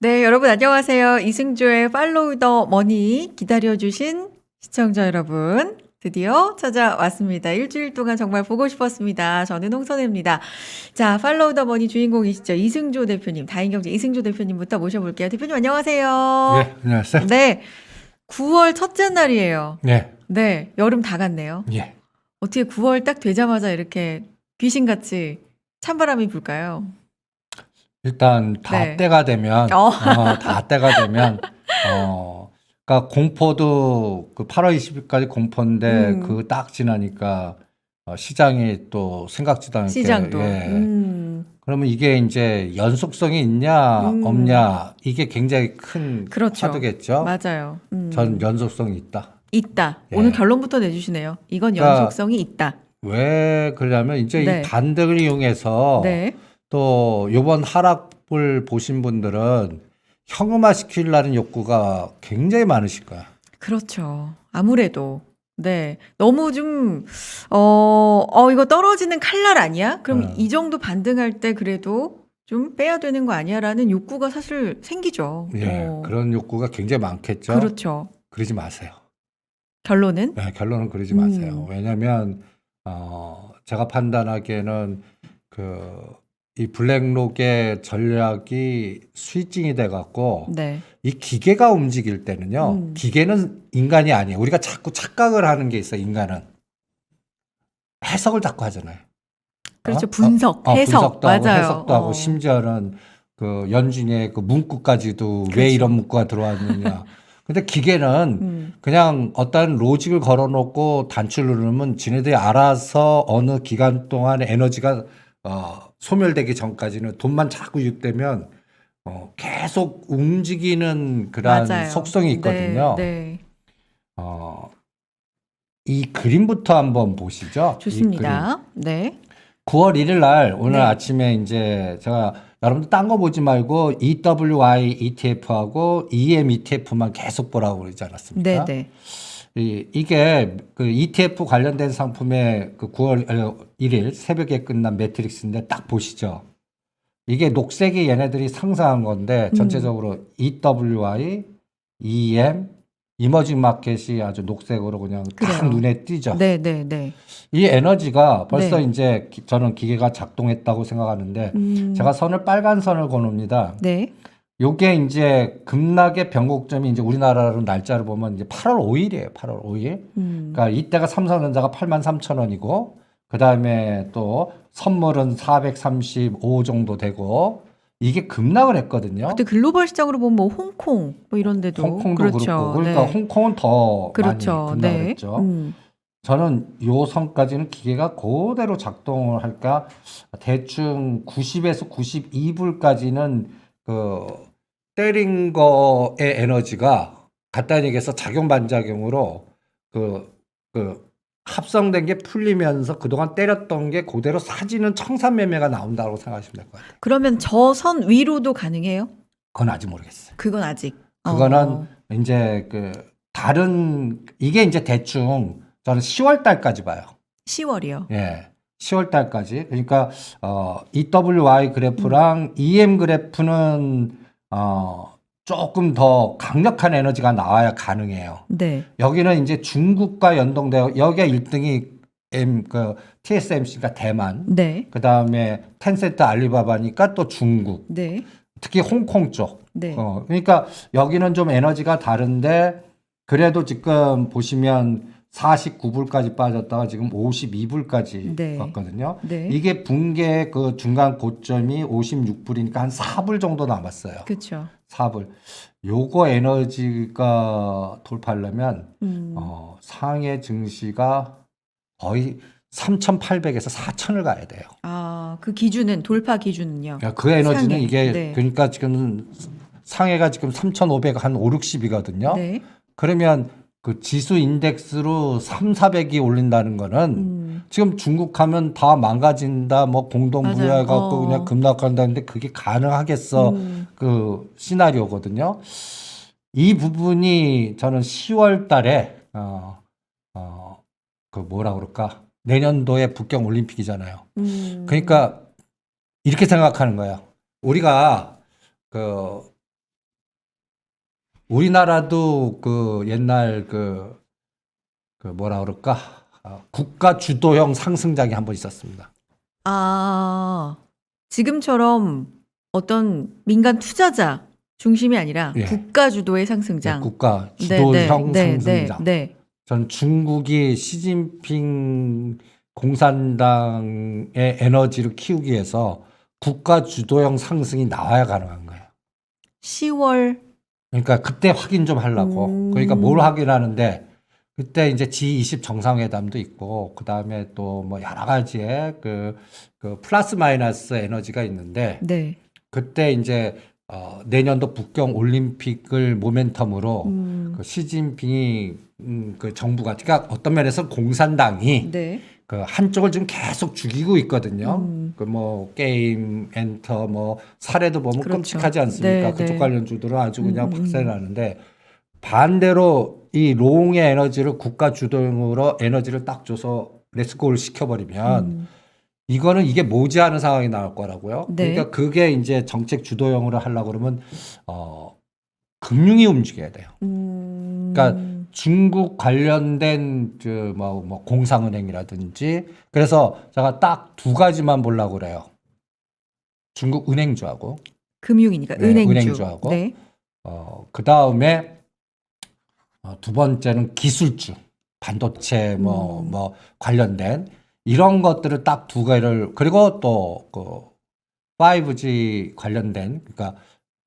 네, 여러분 안녕하세요. 이승조의 팔로우 더 머니 기다려주신 시청자 여러분, 드디어 찾아왔습니다. 일주일 동안 정말 보고 싶었습니다. 저는 홍선혜입니다. 자, 팔로우 더 머니 주인공이시죠. 이승조 대표님, 다인경제 이승조 대표님부터 모셔볼게요. 대표님 안녕하세요. 예, 안녕하세요. 네, 9월 첫째 날이에요. 예, 네, 여름 다 갔네요. 예. 어떻게 9월 딱 되자마자 이렇게 귀신같이 찬바람이 불까요? 일단 다 네. 때가 되면, 어. 다 때가 되면, 그러니까 공포도 그 8월 20일까지 공포인데 그 딱 지나니까 시장이 또 생각지도 않게 시장도. 그러면 이게 이제 연속성이 있냐 없냐 이게 굉장히 큰 그렇죠. 화두겠죠. 맞아요. 전 연속성이 있다. 있다. 예. 오늘 결론부터 내주시네요. 이건 그러니까 연속성이 있다. 왜 그러냐면 이제 네. 이 단대를 이용해서 네. 또 요번 하락을 보신 분들은 현금화 시키려는 욕구가 굉장히 많으실 거야. 그렇죠. 아무래도. 네. 너무 좀, 이거 떨어지는 칼날 아니야? 그럼 이 정도 반등할 때 그래도 좀 빼야 되는 거 아니야? 라는 욕구가 사실 생기죠. 예, 그런 욕구가 굉장히 많겠죠. 그렇죠. 그러지 마세요. 결론은? 네, 결론은 그러지 마세요. 왜냐면 제가 판단하기에는 이 블랙록의 전략이 스위칭이 돼 갖고 네. 이 기계가 움직일 때는요. 기계는 인간이 아니에요. 우리가 자꾸 착각을 하는 게 있어요. 인간은 해석을 자꾸 하잖아요. 그렇죠. 분석, 해석. 분석도 하고 맞아요. 해석도 하고 심지어는 그 연준의 그 문구까지도 왜 그렇죠. 이런 문구가 들어왔느냐. 근데 기계는 그냥 어떤 로직을 걸어놓고 단추를 누르면 지네들이 알아서 어느 기간 동안 에너지가 소멸되기 전까지는 돈만 자꾸 유입되면 계속 움직이는 그런 맞아요. 속성이 있거든요. 네. 이 그림부터 한번 보시죠. 좋습니다. 네. 9월 1일 날 오늘 네. 아침에 이제 제가 여러분들 딴 거 보지 말고 EWY ETF하고 EM ETF만 계속 보라고 그러지 않았습니까? 네. 이게 그 ETF 관련된 상품의 그 9월 1일 새벽에 끝난 매트릭스인데 딱 보시죠. 이게 녹색이 얘네들이 상승한 건데 전체적으로 EWI, EM, 이머징 마켓이 아주 녹색으로 그냥 딱 그래요. 눈에 띄죠. 네. 이 에너지가 벌써 네. 이제 저는 기계가 작동했다고 생각하는데 제가 선을 빨간 선을 거놉니다. 네. 요게 이제 급락의 변곡점이 이제 우리나라로 날짜를 보면 이제 8월 5일이에요. 8월 5일. 그러니까 이때가 삼성전자가 83,000원이고 그다음에 또 선물은 435 정도 되고 이게 급락을 했거든요. 그때 글로벌 시장으로 보면 뭐 홍콩 뭐 이런 데도 홍콩도 그렇죠. 그렇고 그러니까 네. 홍콩은 더 그렇죠. 많이 급락을 네. 했죠. 저는 요 선까지는 기계가 그대로 작동을 할까 대충 90에서 92불까지는 그 때린 거의 에너지가 간단히 얘기해서 작용 반작용으로 그 합성된 게 풀리면서 그동안 때렸던 게 그대로 사지는 청산매매가 나온다고 생각하시면 될 것 같아요. 그러면 저 선 위로도 가능해요? 그건 아직 모르겠어요. 그건 아직. 그거는 이제 다른 이게 이제 대충 저는 10월 달까지 봐요. 10월이요. 예. 10월 달까지. 그러니까 EWY 그래프랑 EM 그래프는 조금 더 강력한 에너지가 나와야 가능해요. 네. 여기는 이제 중국과 연동되어 여기가 1등이 TSMC가 대만. 네. 그다음에 텐센트 알리바바니까 또 중국. 네. 특히 홍콩 쪽. 네. 그러니까 여기는 좀 에너지가 다른데 그래도 지금 보시면 49불까지 빠졌다가 지금 52불까지 네. 왔거든요. 네. 이게 붕괴 그 중간 고점이 56불이니까 한 4불 정도 남았어요. 그렇죠. 4불. 요거 에너지가 돌파하려면 상해 증시가 거의 3,800에서 4,000을 가야 돼요. 아, 그 기준은 돌파 기준은요. 그러니까 그 에너지는 상해. 이게 네. 그러니까 지금 상해가 지금 3,500 한 5, 60이거든요. 네. 그러면 그 지수 인덱스로 3, 400이 올린다는 거는 지금 중국 하면 다 망가진다, 뭐 공동부여해 갖고 그냥 급락한다는데 그게 가능하겠어? 그 시나리오거든요. 이 부분이 저는 10월 달에 그 뭐라 그럴까? 내년도에 북경 올림픽이잖아요. 그러니까 이렇게 생각하는 거예요. 우리가 우리나라도 그 옛날 그 뭐라 그럴까? 국가 주도형 상승장이 한 번 있었습니다. 아, 지금처럼 어떤 민간 투자자 중심이 아니라 예. 국가 주도의 네, 상승장. 국가 네, 주도형 네, 네, 상승장. 네. 전 중국이 시진핑 공산당의 에너지를 키우기 위해서 국가 주도형 상승이 나와야 가능한 거예요. 10월. 그러니까 그때 확인 좀 하려고. 그러니까 뭘 확인하는데 그때 이제 G20 정상회담도 있고 그다음에 또 뭐 여러 가지의 그 플러스 마이너스 에너지가 있는데 네. 그때 이제 내년도 북경 올림픽을 모멘텀으로 그 시진핑이 그 정부가 그러니까 어떤 면에서 공산당이 네. 그 한쪽을 지금 계속 죽이고 있거든요. 그 뭐 게임, 엔터, 뭐 사례도 보면 그렇죠. 끔찍하지 않습니까? 네, 그쪽 네. 관련주들은 아주 그냥 박살나는데 반대로 이 롱의 에너지를 국가 주도형으로 에너지를 딱 줘서 렛츠고를 시켜버리면 이거는 이게 모자라는 상황이 나올 거라고요. 네. 그러니까 그게 이제 정책 주도형으로 하려고 그러면 금융이 움직여야 돼요. 그러니까 중국 관련된 뭐 공상은행이라든지 그래서 제가 딱 두 가지만 보려고 그래요. 중국 은행주하고 금융이니까 네, 은행주. 은행주하고 네. 그 다음에 두 번째는 기술주, 반도체 뭐 관련된 이런 것들을 딱 두 개를 그리고 또 그 5G 관련된 그러니까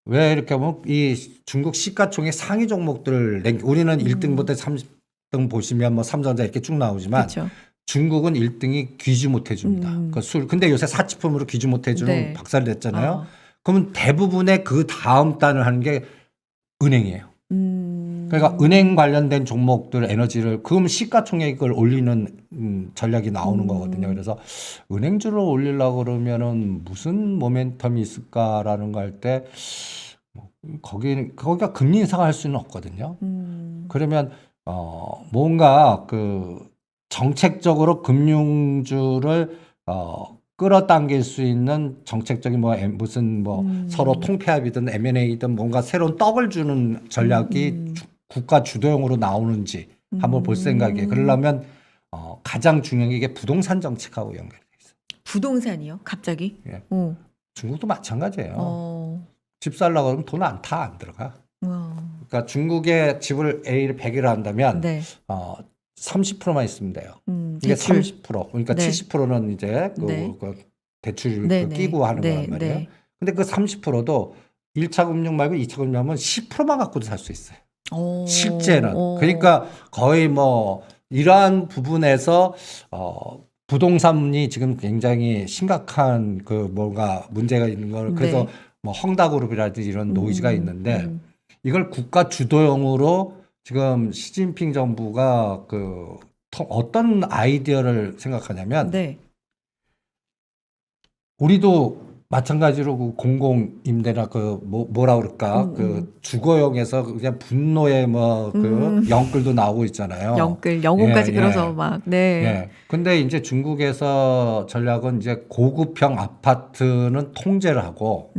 왜 이렇게 보면 이 중국 시가총액 상위 종목들을 우리는 1등부터 30등 보시면 뭐 삼성전자 이렇게 쭉 나오지만 그렇죠. 중국은 1등이 귀지 못 해줍니다. 근데 요새 사치품으로 귀지 못 해주는 네. 박살이 됐잖아요. 그러면 대부분의 그 다음 단을 하는 게 은행이에요. 그러니까 은행 관련된 종목들 에너지를 그럼 시가총액을 올리는 전략이 나오는 거거든요. 그래서 은행주를 올리려고 그러면은 무슨 모멘텀이 있을까라는 거 할 때 거기가 금리 인상을 할 수는 없거든요. 그러면 뭔가 그 정책적으로 금융주를 끌어당길 수 있는 정책적인 무슨 서로 통폐합이든 M&A든 뭔가 새로운 떡을 주는 전략이 국가 주도형으로 나오는지 한번 볼 생각이에요. 그러려면 가장 중요한 게 이게 부동산 정책하고 연결돼 있어요. 부동산이요? 갑자기? 예. 어. 중국도 마찬가지예요. 어. 집 살려고 그러면 돈 안 들어가. 어. 그러니까 중국에 집을 A를 100을 한다면 네. 30%만 있으면 돼요. 이게 대출. 30%. 그러니까 네. 70%는 이제 네. 그 대출 네, 끼고 하는 네, 거란 말이에요. 네. 근데 그 30%도 1차 금융 말고 2차 금융하면 10%만 갖고도 살 수 있어요. 오. 실제는. 오. 그러니까 거의 뭐 이러한 부분에서 부동산이 지금 굉장히 심각한 그 뭔가 문제가 있는 걸 그래서 네. 뭐 헝다그룹이라든지 이런 노이즈가 있는데 이걸 국가 주도형으로 지금 시진핑 정부가 어떤 아이디어를 생각하냐면 네. 우리도 마찬가지로 그 공공임대나 뭐라 그럴까 그 주거용에서 그냥 분노의 영끌도 나오고 있잖아요. 영혼까지 예, 끌어서 예. 막 네. 예. 근데 이제 중국에서 전략은 이제 고급형 아파트는 통제를 하고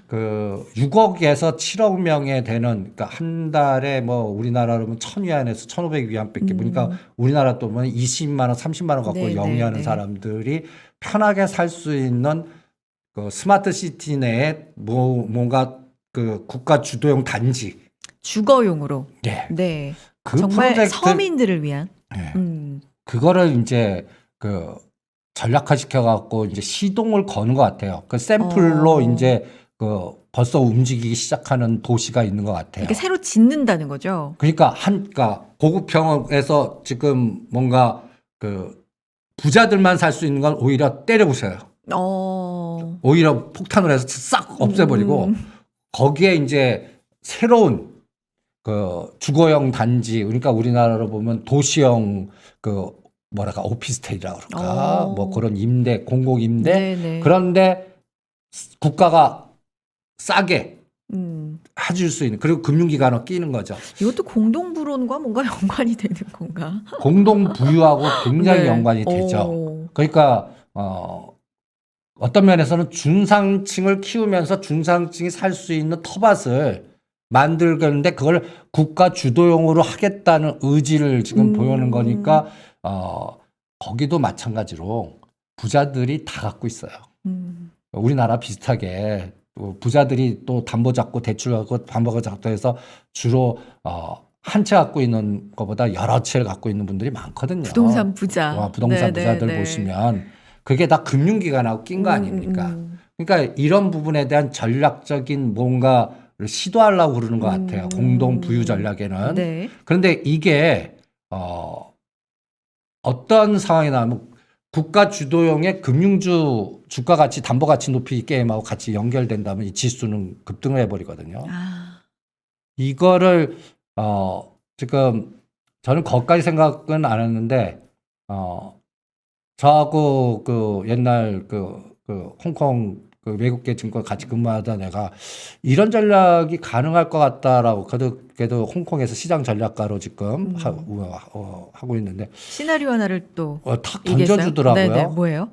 그 6억에서 7억 명에 되는 그러니까 한 달에 뭐 우리나라로 면 1,000위안에서 1,500위안밖에 보니까 우리나라 또 뭐 20만 원, 30만 원 갖고 네, 영위하는 네. 사람들이 편하게 살 수 있는 그 스마트 시티 내에 뭔가 그 국가 주도형 단지 주거용으로. 예. 네. 그 정말 프로젝트 서민들을 위한. 예. 그거를 이제 그 전략화 시켜 갖고 이제 시동을 거는 것 같아요. 그 샘플로 이제 그 벌써 움직이기 시작하는 도시가 있는 것 같아요. 이렇게 새로 짓는다는 거죠. 그러니까 고급형에서 지금 뭔가 그 부자들만 살 수 있는 건 오히려 때려 부셔요. 오히려 폭탄을 해서 싹 없애버리고 거기에 이제 새로운 그 주거용 단지 그러니까 우리나라로 보면 도시형 그 뭐랄까 오피스텔이라 그럴까 뭐 그런 임대 공공 임대 네네. 그런데 국가가 싸게 해줄 수 있는 그리고 금융기관을 끼는 거죠. 이것도 공동불원과 뭔가 연관이 되는 건가? 공동 부유하고 굉장히 네. 연관이 되죠. 오. 그러니까 어떤 면에서는 중상층을 키우면서 중상층이 살 수 있는 텃밭을 만들겠는데 그걸 국가 주도용으로 하겠다는 의지를 지금 보여는 거니까 거기도 마찬가지로 부자들이 다 갖고 있어요. 우리나라 비슷하게 또 부자들이 또 담보 잡고 대출하고 담보 잡고 해서 주로 한 채 갖고 있는 것보다 여러 채를 갖고 있는 분들이 많거든요. 부동산 부자. 부동산 네, 부자들 네, 네. 보시면 그게 다 금융기관하고 낀 거 아닙니까? 그러니까 이런 부분에 대한 전략적인 뭔가를 시도하려고 그러는 것 같아요. 공동 부유 전략에는. 네. 그런데 이게 어떤 상황이 나면 국가 주도형의 금융주 주가 가치 담보 가치 높이 게임하고 같이 연결된다면 이 지수는 급등을 해버리거든요. 이거를 지금 저는 거기까지 생각은 안 했는데 저하고 그 옛날 그 홍콩 그 외국계 증권 같이 근무하던 애가 이런 전략이 가능할 것 같다라고 그래도 홍콩에서 시장 전략가로 지금 하고 있는데 시나리오 하나를 또 탁 얘기했어요? 던져주더라고요. 네네. 뭐예요?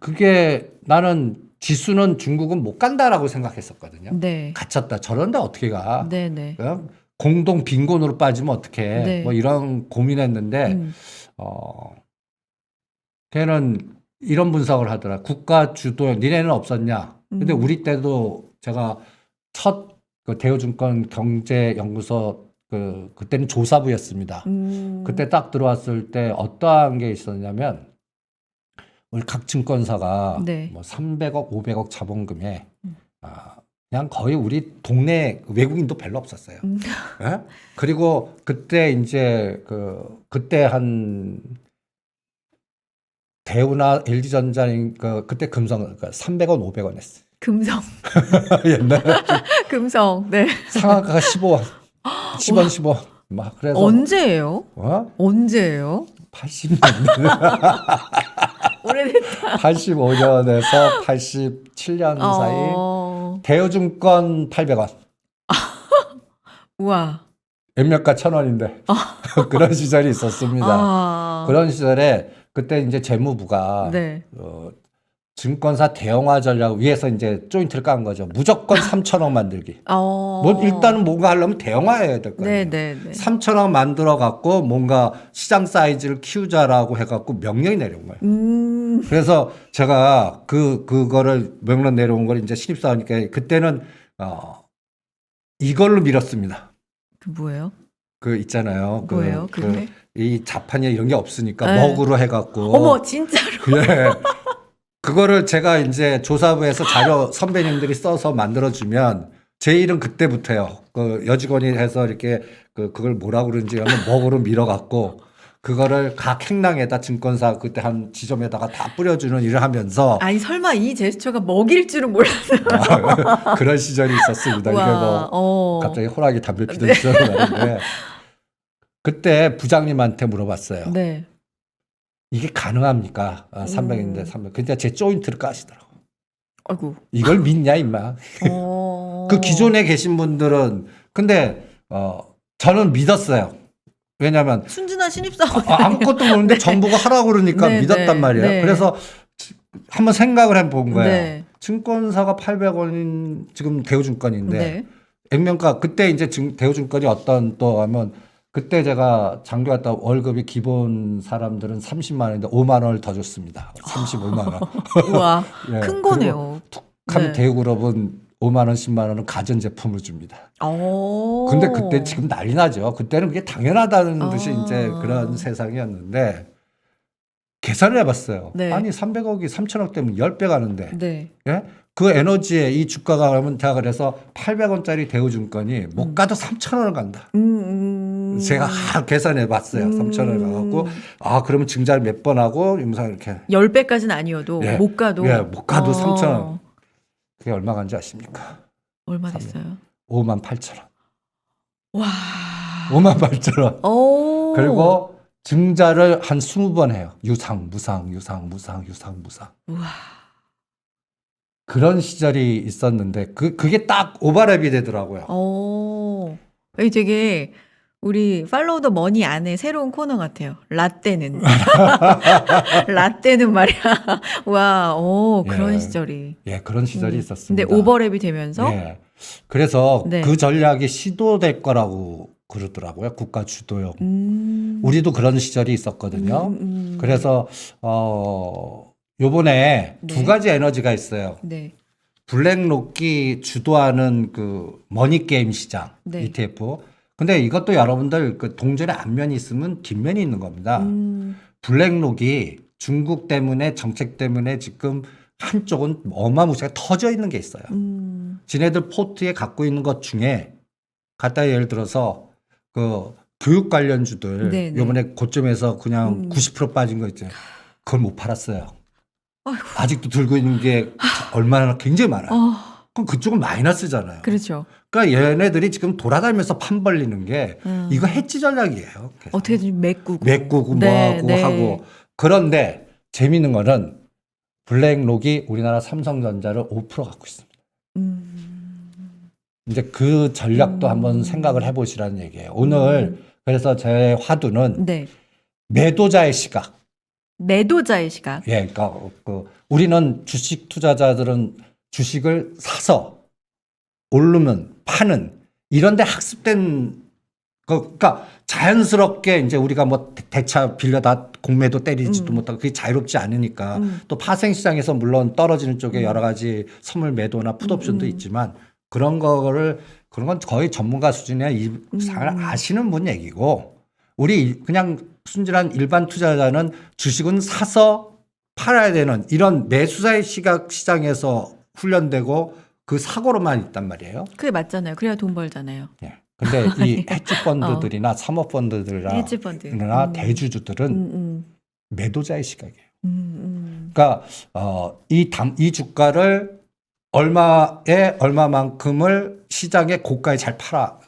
그게 나는 지수는 중국은 못 간다라고 생각했었거든요. 네. 갇혔다. 저런데 어떻게 가? 네네. 그냥 공동 빈곤으로 빠지면 어떡해. 네. 뭐 이런 고민했는데 걔는 이런 분석을 하더라. 국가 주도 니네는 없었냐? 근데 우리 때도 제가 첫 그 대우증권 경제연구소 그때는 조사부였습니다. 그때 딱 들어왔을 때 어떠한 게 있었냐면 우리 각 증권사가 네. 뭐 300억, 500억 자본금에 그냥 거의 우리 동네 외국인도 별로 없었어요. 예? 그리고 그때 이제 그때 한 대우나 LG전자는 그때 금성 300원, 500원 했어요. 금성. 옛날에 금성. 네. 상한가가 15원, 10원, 15원. 막 그래서 언제예요? 언제예요? 80년대. 오래됐다. 85년에서 87년 사이 대우증권 800원. 우와. 몇몇가 1,000원인데 그런 시절이 있었습니다. 그런 시절에 그때 이제 재무부가 네. 증권사 대형화 전략 위해서 이제 조인트를 깐 거죠. 무조건 3,000억 만들기. 뭐 일단은 뭔가 하려면 대형화해야 될 거 아니에요. 네네네. 3,000억 만들어 갖고 뭔가 시장 사이즈를 키우자라고 해갖고 명령이 내려온 거예요. 그래서 제가 그거를 명령 내려온 걸 이제 신입사원이니까 그때는 이걸로 밀었습니다. 그 뭐예요? 그 있잖아요. 뭐예요? 이 자판이 이런 게 없으니까 네. 먹으로 해갖고. 어머 진짜로. 예. 그거를 제가 이제 조사부에서 자료 선배님들이 써서 만들어주면 제 일은 그때부터요. 그 여직원이 해서 이렇게 그걸 뭐라고 그러는지 하면 먹으로 밀어갖고 그거를 각 행랑에다 증권사 그때 한 지점에다가 다 뿌려주는 일을 하면서 아니 설마 이 제스처가 먹일 줄은 몰랐어요. 그런 시절이 있었습니다. 이게 뭐 갑자기 호랑이 담배 피던 시절이 나는데 그때 부장님한테 물어봤어요. 네. 이게 가능합니까? 300인데 300. 근데 제 조인트를 까시더라고. 아이고. 이걸 믿냐 임마. 그 기존에 계신 분들은 근데 저는 믿었어요. 왜냐하면 순진한 신입사원. 아무것도 모르는데 네. 정부가 하라고 그러니까 네, 믿었단 네, 말이에요. 네. 그래서 한번 생각을 해본 거예요. 네. 증권사가 800원인 지금 대우증권인데 네. 액면가 그때 이제 대우증권이 어떤 또 하면 그때 제가 장교 갔다 월급이 기본 사람들은 30만 원인데 5만 원을 더 줬습니다. 35만 원. 우와. 예, 큰 거네요. 툭하면 네. 대우그룹은 5만 원, 10만 원은 가전제품을 줍니다. 근데 그때 지금 난리 나죠. 그때는 그게 당연하다는 듯이 이제 그런 세상이었는데 계산을 해봤어요. 네. 아니 300억이 3천억 되면 10배 가는데 네. 예? 그 에너지에 이 주가가 그러면 제가 그래서 800원짜리 대우증권이 못 가도 3,000원을 간다. 제가 계산해 봤어요. 3,000원을 가갖고 그러면 증자를 몇 번 하고 임상 이렇게 10배까지는 아니어도 예. 못 가도 예, 못 가도 3,000원. 그게 얼마 간지 아십니까? 얼마 됐어요? 58,000원. 와. 58,000원. 오. 그리고 증자를 한 20번 해요. 유상, 무상, 유상, 무상, 유상, 무상. 우와. 그런 시절이 있었는데 그게 딱 오버랩이 되더라고요. 되게 우리 팔로우 더 머니 안에 새로운 코너 같아요. 라떼는. 라떼는 말이야. 와, 오, 그런 예. 시절이. 예, 그런 시절이 근데 있었습니다. 오버랩이 되면서 예. 그래서 네. 그 전략이 시도될 거라고 그러더라고요. 국가 주도형. 음, 우리도 그런 시절이 있었거든요. 음. 그래서 요번에 네. 두 가지 에너지가 있어요. 네. 블랙록이 주도하는 그 머니 게임 시장 네. ETF. 근데 이것도 여러분들 그 동전의 앞면이 있으면 뒷면이 있는 겁니다. 블랙록이 중국 때문에 정책 때문에 지금 한쪽은 어마무시하게 터져 있는 게 있어요. 지네들 포트에 갖고 있는 것 중에 갖다 예를 들어서 그 교육 관련주들 네네. 요번에 고점에서 그냥 90% 빠진 거 있죠. 그걸 못 팔았어요. 아이고. 아직도 들고 있는 게 얼마나 굉장히 많아요. 그럼 그쪽은 마이너스잖아요. 그렇죠. 그러니까 얘네들이 지금 돌아다니면서 판 벌리는 게 이거 해지 전략이에요. 계속. 어떻게든 메꾸고. 메꾸고 네, 뭐하고 네. 하고. 그런데 재미있는 거는 블랙록이 우리나라 삼성전자를 5% 갖고 있습니다. 이제 그 전략도 한번 생각을 해보시라는 얘기예요. 오늘 그래서 제 화두는 네. 매도자의 시각. 매도자의 시각. 예, 그러니까 우리는 주식 투자자들은 주식을 사서 오르면 파는 이런데 학습된 그러니까 자연스럽게 이제 우리가 뭐 대차 빌려다 공매도 때리지도 못하고 그게 자유롭지 않으니까 또 파생 시장에서 물론 떨어지는 쪽에 여러 가지 선물 매도나 풋옵션도 있지만 그런 건 거의 전문가 수준의 이상을 아시는 분 얘기고 우리 그냥 순진한 일반 투자자는 주식은 사서 팔아야 되는 이런 매수자의 시장에서 훈련되고 그 사고로만 있단 말이에요. 그게 맞잖아요. 그래야 돈 벌잖아요. 예. 근데 이 헤지 펀드들이나 사모 펀드들이나 헤지 펀드. 대주주들은 매도자의 시각이에요. 그러니까 이 주가를 얼마만큼을 시장에 고가에 잘 팔아.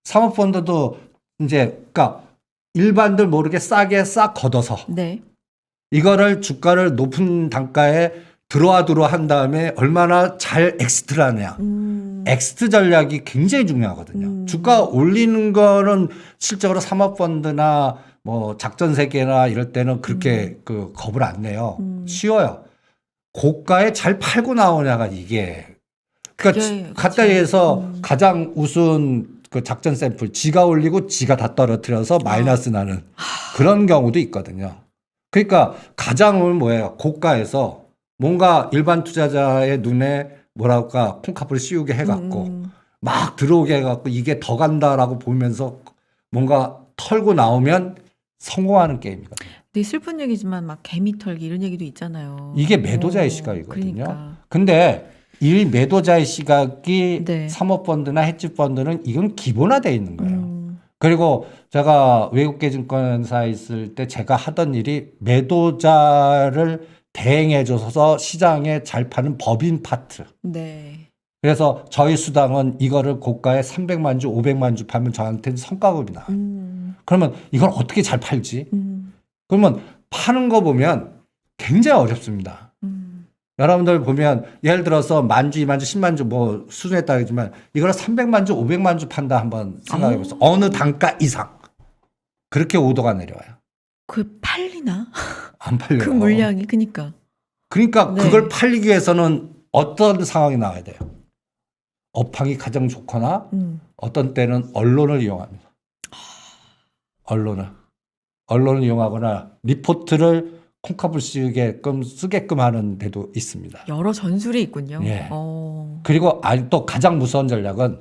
사모 펀드도 이제 그러니까 일반들 모르게 싸게 싹 걷어서 네. 이거를 주가를 높은 단가에 들어와 한 다음에 얼마나 잘 엑스트를 하냐. 엑스트 전략이 굉장히 중요하거든요. 주가 올리는 거는 실적으로 사모펀드나 뭐 작전 세계나 이럴 때는 그렇게 그 겁을 안 내요. 쉬워요. 고가에 잘 팔고 나오냐가 이게. 그러니까 갖다 해서 가장 우스운 그 작전 샘플 지가 올리고 지가 다 떨어뜨려서 마이너스 나는 그런 경우도 있거든요. 그러니까 가장은 뭐예요? 고가에서 뭔가 일반 투자자의 눈에 뭐랄까 콩카풀을 씌우게 해갖고 막 들어오게 해갖고 이게 더 간다라고 보면서 뭔가 털고 나오면 성공하는 게임이거든요. 되게 슬픈 얘기지만 막 개미 털기 이런 얘기도 있잖아요. 이게 매도자의 시각이거든요. 그러니까. 근데 이 매도자의 시각이 네. 사모펀드나 헤지펀드는 이건 기본화되어 있는 거예요. 그리고 제가 외국계 증권사에 있을 때 제가 하던 일이 매도자를 대행해줘서 시장에 잘 파는 법인 파트. 네. 그래서 저희 수당은 이거를 고가에 300만 주, 500만 주 팔면 저한테는 성과급이 나와요. 그러면 이걸 어떻게 잘 팔지? 그러면 파는 거 보면 굉장히 어렵습니다. 여러분들 보면 예를 들어서 만 주, 2만 주, 10만 주 뭐 수준에 따르지만 이걸 300만 주, 500만 주 판다 한번 생각해 보세요. 어느 단가 이상. 그렇게 오도가 내려와요. 그 팔리나? 안 팔려요. 그 물량이 그니까. 그러니까 네. 그걸 팔리기 위해서는 어떤 상황이 나와야 돼요. 업황이 가장 좋거나 어떤 때는 언론을 이용합니다. 언론을 이용하거나 리포트를 콩카풀 쓰게끔 하는 데도 있습니다. 여러 전술이 있군요. 예. 그리고 또 가장 무서운 전략은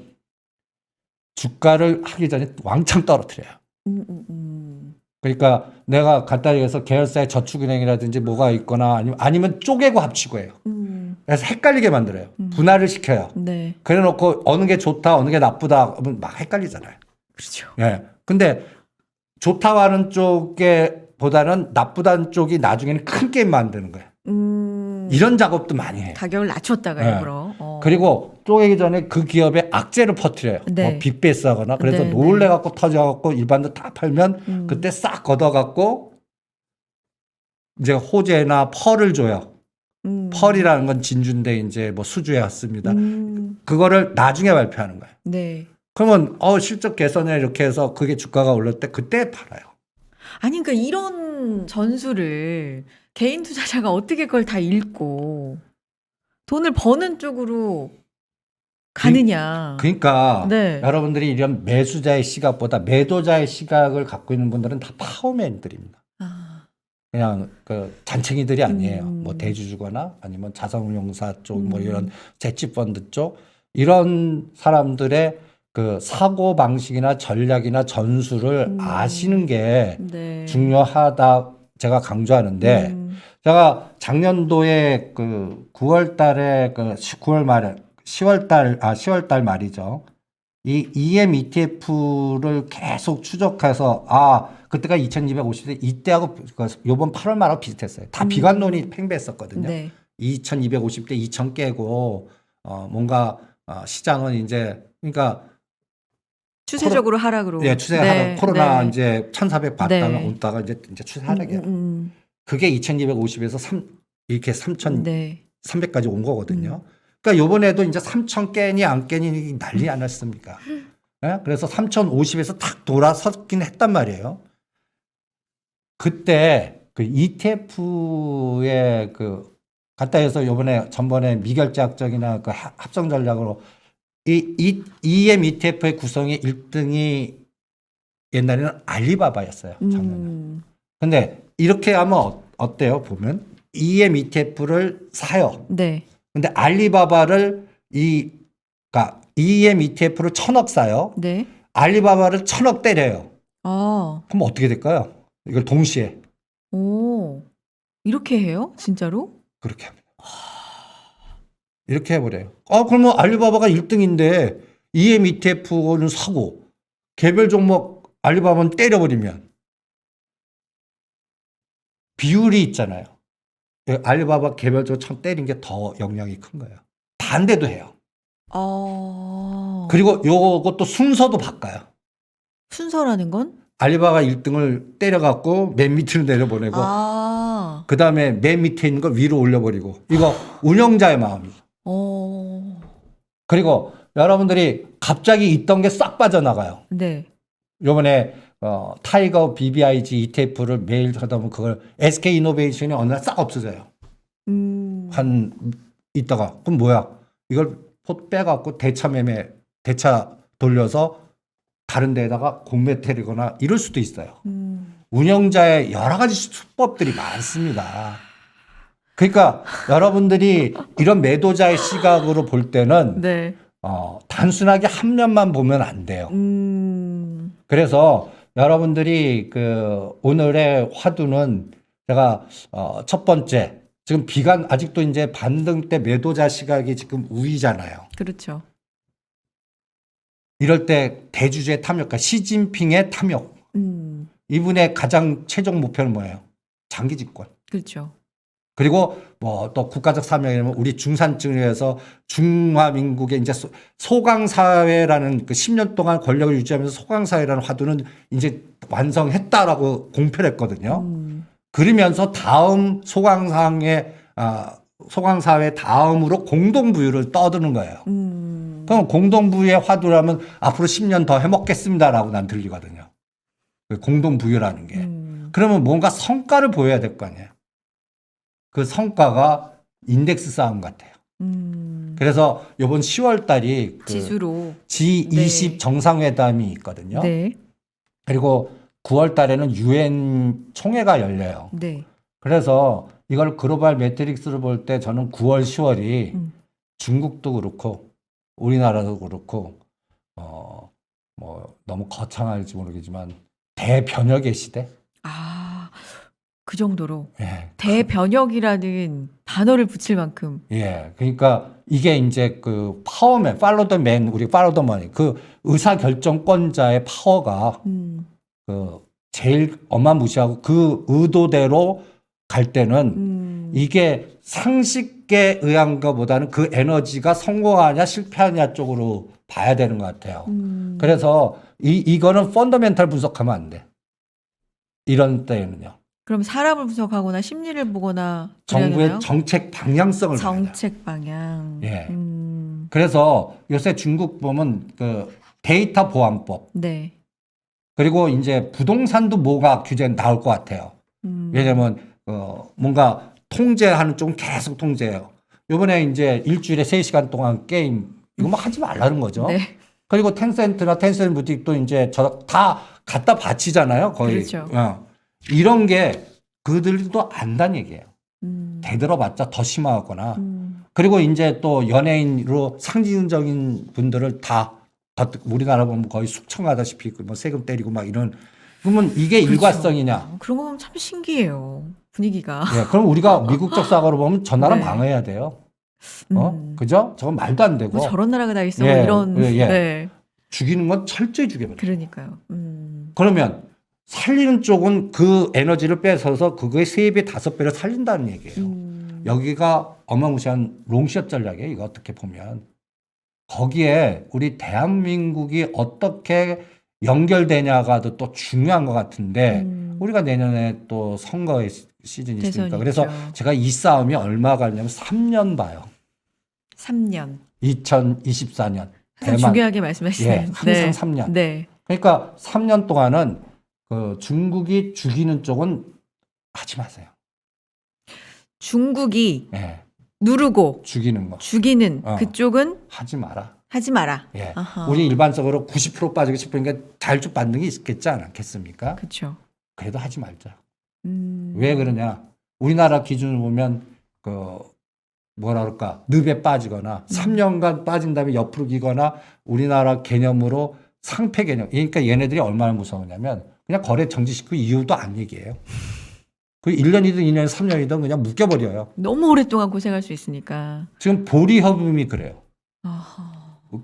주가를 하기 전에 왕창 떨어뜨려요. 그러니까 내가 간단히 해서 계열사의 저축은행이라든지 뭐가 있거나 아니면 쪼개고 합치고 해요. 그래서 헷갈리게 만들어요. 분할을 시켜요. 네. 그래 놓고 어느 게 좋다, 어느 게 나쁘다 하면 막 헷갈리잖아요. 그렇죠. 예. 근데 좋다고 하는 쪽에 보다는 나쁘다는 쪽이 나중에는 큰 게임 만드는 거예요. 이런 작업도 많이 해요. 가격을 낮췄다가 네. 일부러. 그리고 쪼개기 전에 그 기업에 악재를 퍼뜨려요. 네. 뭐 빅베이스 하거나. 그래서 네, 놀래갖고 터져갖고 일반도 다 팔면 그때 싹 걷어갖고 이제 호재나 펄을 줘요. 펄이라는 건 진주인데 이제 뭐 수주에 왔습니다. 그거를 나중에 발표하는 거예요. 네. 그러면 실적 개선에 이렇게 해서 그게 주가가 올랐을 때 그때 팔아요. 아니, 그러니까 이런 전술을 개인 투자자가 어떻게 그걸 다 읽고 돈을 버는 쪽으로 가느냐. 그러니까 네. 여러분들이 이런 매수자의 시각보다 매도자의 시각을 갖고 있는 분들은 다 파워맨들입니다. 아, 그냥 그 잔챙이들이 아니에요. 뭐 음, 대주주거나 아니면 자산운용사 쪽 뭐 이런 음, 재치펀드 쪽 이런 사람들의 그 사고 방식이나 전략이나 전술을 아시는 게 네. 중요하다 제가 강조하는데 음, 제가 작년도에 그 9월 달에 그 9월 말에 10월 달 말이죠. 이 EM ETF를 계속 추적해서 그때가 2250대 이때하고 요번 8월 말하고 비슷했어요. 다 비관론이 팽배했었거든요. 네. 2250대 2000 깨고 뭔가 시장은 이제 그러니까 추세적으로 하락으로. 예, 추세하락 코로나 네. 이제 1400 받다가 네. 온다가 이제 추세 하락이에요. 음. 그게 2250에서 이렇게 3300까지 네. 온 거거든요. 그러니까 요번에도 이제 3000 깨니 안 깨니 난리 안 났습니까? 예? 그래서 3050에서 탁 돌아섰긴 했단 말이에요. 그때 그 ETF의 그 갖다 해서 요번에 전번에 미결제약적이나 그 합성 전략으로 이 EM ETF의 구성의 1등이 옛날에는 알리바바였어요. 작년에. 근데 이렇게 하면 어때요? 보면 EM ETF를 사요. 네. 근데 알리바바를 그러니까 EM ETF를 1000억 사요. 네. 알리바바를 1000억 때려요. 아, 그럼 어떻게 될까요? 이걸 동시에 오, 이렇게 해요? 진짜로? 그렇게 합니다. 이렇게 해버려요. 그러면 알리바바가 1등인데 EM ETF는 사고 개별 종목 알리바바는 때려버리면 비율이 있잖아요. 알리바바 개별적으로 참 때린 게 더 영향이 큰 거예요. 반대도 해요. 그리고 요것도 순서도 바꿔요. 순서라는 건? 알리바바 1등을 때려갖고 맨 밑으로 내려보내고 그 다음에 맨 밑에 있는 걸 위로 올려버리고 이거 운영자의 마음이죠. 그리고 여러분들이 갑자기 있던 게 싹 빠져나가요. 네. 요번에 타이거 BBIG ETF를 매일 하다 보면 그걸 SK 이노베이션이 어느 날 싹 없어져요. 한 있다가 그럼 뭐야? 이걸 빼갖고 대차 돌려서 다른 데에다가 공매 때리거나 이럴 수도 있어요. 운영자의 여러 가지 수법들이 많습니다. 그러니까 여러분들이 이런 매도자의 시각으로 볼 때는 네. 단순하게 한 면만 보면 안 돼요. 그래서 여러분들이 그 오늘의 화두는 제가 첫 번째 지금 아직도 이제 반등 때 매도자 시각이 지금 우위잖아요. 그렇죠. 이럴 때 대주주의 탐욕과 시진핑의 탐욕. 이분의 가장 최종 목표는 뭐예요? 장기 집권. 그렇죠. 그리고 뭐 또 국가적 사명이라면 우리 중산층을 위해서 중화민국의 이제 소강사회라는 그 10년 동안 권력을 유지하면서 소강사회라는 화두는 이제 완성했다라고 공표를 했거든요. 그러면서 다음 소강사회 다음으로 공동부유를 떠드는 거예요. 그럼 공동부유의 화두라면 앞으로 10년 더 해먹겠습니다라고 난 들리거든요. 공동부유라는 게. 그러면 뭔가 성과를 보여야 될 거 아니에요. 그 성과가 인덱스 싸움 같아요. 그래서 이번 10월 달이 그 지수로. G20 네. 정상회담이 있거든요. 네. 그리고 9월 달에는 UN 총회가 열려요. 네. 그래서 이걸 글로벌 매트릭스로 볼 때 저는 9월, 10월이 중국도 그렇고 우리나라도 그렇고 뭐 너무 거창할지 모르겠지만 대변혁의 시대. 그 정도로 예. 대변혁이라는 단어를 붙일 만큼. 예. 그러니까 이게 이제 그 파워맨, 우리 팔로우 더 머니, 그 의사결정권자의 파워가 그 제일 어마무시하고 그 의도대로 갈 때는 이게 상식에 의한 것보다는 그 에너지가 성공하냐 실패하냐 쪽으로 봐야 되는 것 같아요. 그래서 이거는 펀더멘탈 분석하면 안 돼. 이런 때에는요. 그럼 사람을 분석하거나 심리를 보거나 정부의 그래야 정책 방향성을 봐야 돼요. 정책 방향. 예. 그래서 요새 중국 보면 그 데이터 보안법 네. 그리고 이제 부동산도 뭐가 규제 나올 것 같아요. 왜냐면 뭔가 통제하는 쪽은 계속 통제해요. 요번에 이제 일주일에 3시간 동안 게임 이거 뭐 하지 말라는 거죠. 네. 그리고 텐센트나 텐센트 부틱도 이제 다 갖다 바치잖아요. 거의. 그렇죠. 이런 게 그들도 안다는 얘기예요. 음. 대들어봤자 더 심하거나. 그리고 이제 또 연예인으로 상징적인 분들을 다 우리나라 보면 거의 숙청하다시피 뭐 세금 때리고 막 이런. 그러면 이게 그렇죠. 일관성이냐? 그런 거 보면 참 신기해요. 분위기가. 예, 그럼 우리가 미국적 사고로 보면 저 나라 네. 방어해야 돼요. 음. 그죠? 저건 말도 안 되고. 뭐 저런 나라가 다 있어. 예, 뭐 이런. 예. 네. 죽이는 건 철저히 죽여버려. 그러니까요. 그러면 살리는 쪽은 그 에너지를 뺏어서 그거의 3배, 5배를 살린다는 얘기예요. 여기가 어마무시한 롱샷 전략이에요. 이거 어떻게 보면. 거기에 우리 대한민국이 어떻게 연결되냐가 또 중요한 것 같은데 우리가 내년에 또 선거의 시즌이 있으니까. 대선이 그래서 있죠. 제가 이 싸움이 얼마 가냐면 3년 봐요. 3년. 2024년. 항상 중요하게 말씀하시네요. 예, 항상 3년. 네. 그러니까 3년 동안은 그 중국이 죽이는 쪽은 하지 마세요. 중국이 예, 누르고 죽이는 거 죽이는 그쪽은 하지 마라. 하지 마라. 예, 아하. 우리 일반적으로 90% 빠지고 싶으니까 자율적 반등이 있겠지 않겠습니까? 그렇죠. 그래도 하지 말자. 왜 그러냐? 우리나라 기준으로 보면 그 뭐라 그럴까 늪에 빠지거나 3년간 빠진 다음에 옆으로 기거나 우리나라 개념으로 상패 개념. 그러니까 얘네들이 얼마나 무서우냐면 그냥 거래 정지시키고 이유도 안 얘기해요. 그 1년이든 2년, 3년이든 그냥 묶여버려요. 너무 오랫동안 고생할 수 있으니까. 지금 보리협음이 그래요. 아하.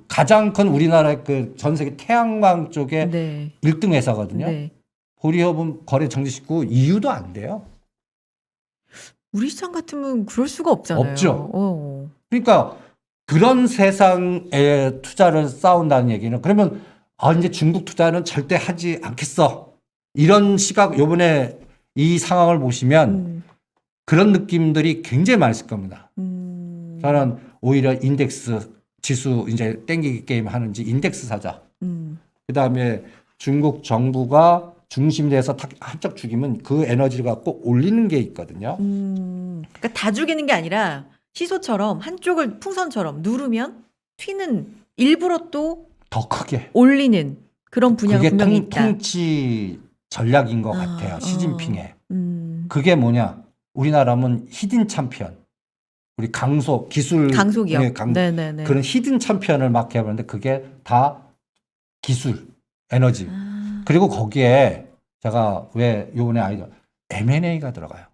가장 큰 우리나라의 그 전 세계 태양광 쪽에 네. 1등 회사거든요. 네. 보리협음 거래 정지시키고 이유도 안 돼요. 우리 시장 같으면 그럴 수가 없잖아요. 없죠. 그러니까 그런 세상에 투자를 쌓은다는 얘기는 그러면 이제 중국 투자는 절대 하지 않겠어. 이런 시각 요번에 이 상황을 보시면 그런 느낌들이 굉장히 많이 있을 겁니다. 저는 오히려 인덱스 지수 이제 땡기기 게임 하는지 인덱스 사자. 그다음에 중국 정부가 중심이 돼서 한쪽 죽이면 그 에너지를 갖고 올리는 게 있거든요. 그러니까 다 죽이는 게 아니라 시소처럼 한쪽을 풍선처럼 누르면 튀는 일부러 또 더 크게. 올리는 그런 분야가 그게 분명히 있다. 통치 전략인 것 같아요. 시진핑의. 음. 그게 뭐냐? 우리나라면 히든 챔피언. 우리 기술 강소기업. 네, 네네네. 그런 히든 챔피언을 막 해보는데 그게 다 기술, 에너지. 그리고 거기에 제가 왜 요번에 아이디어 M&A가 들어가요.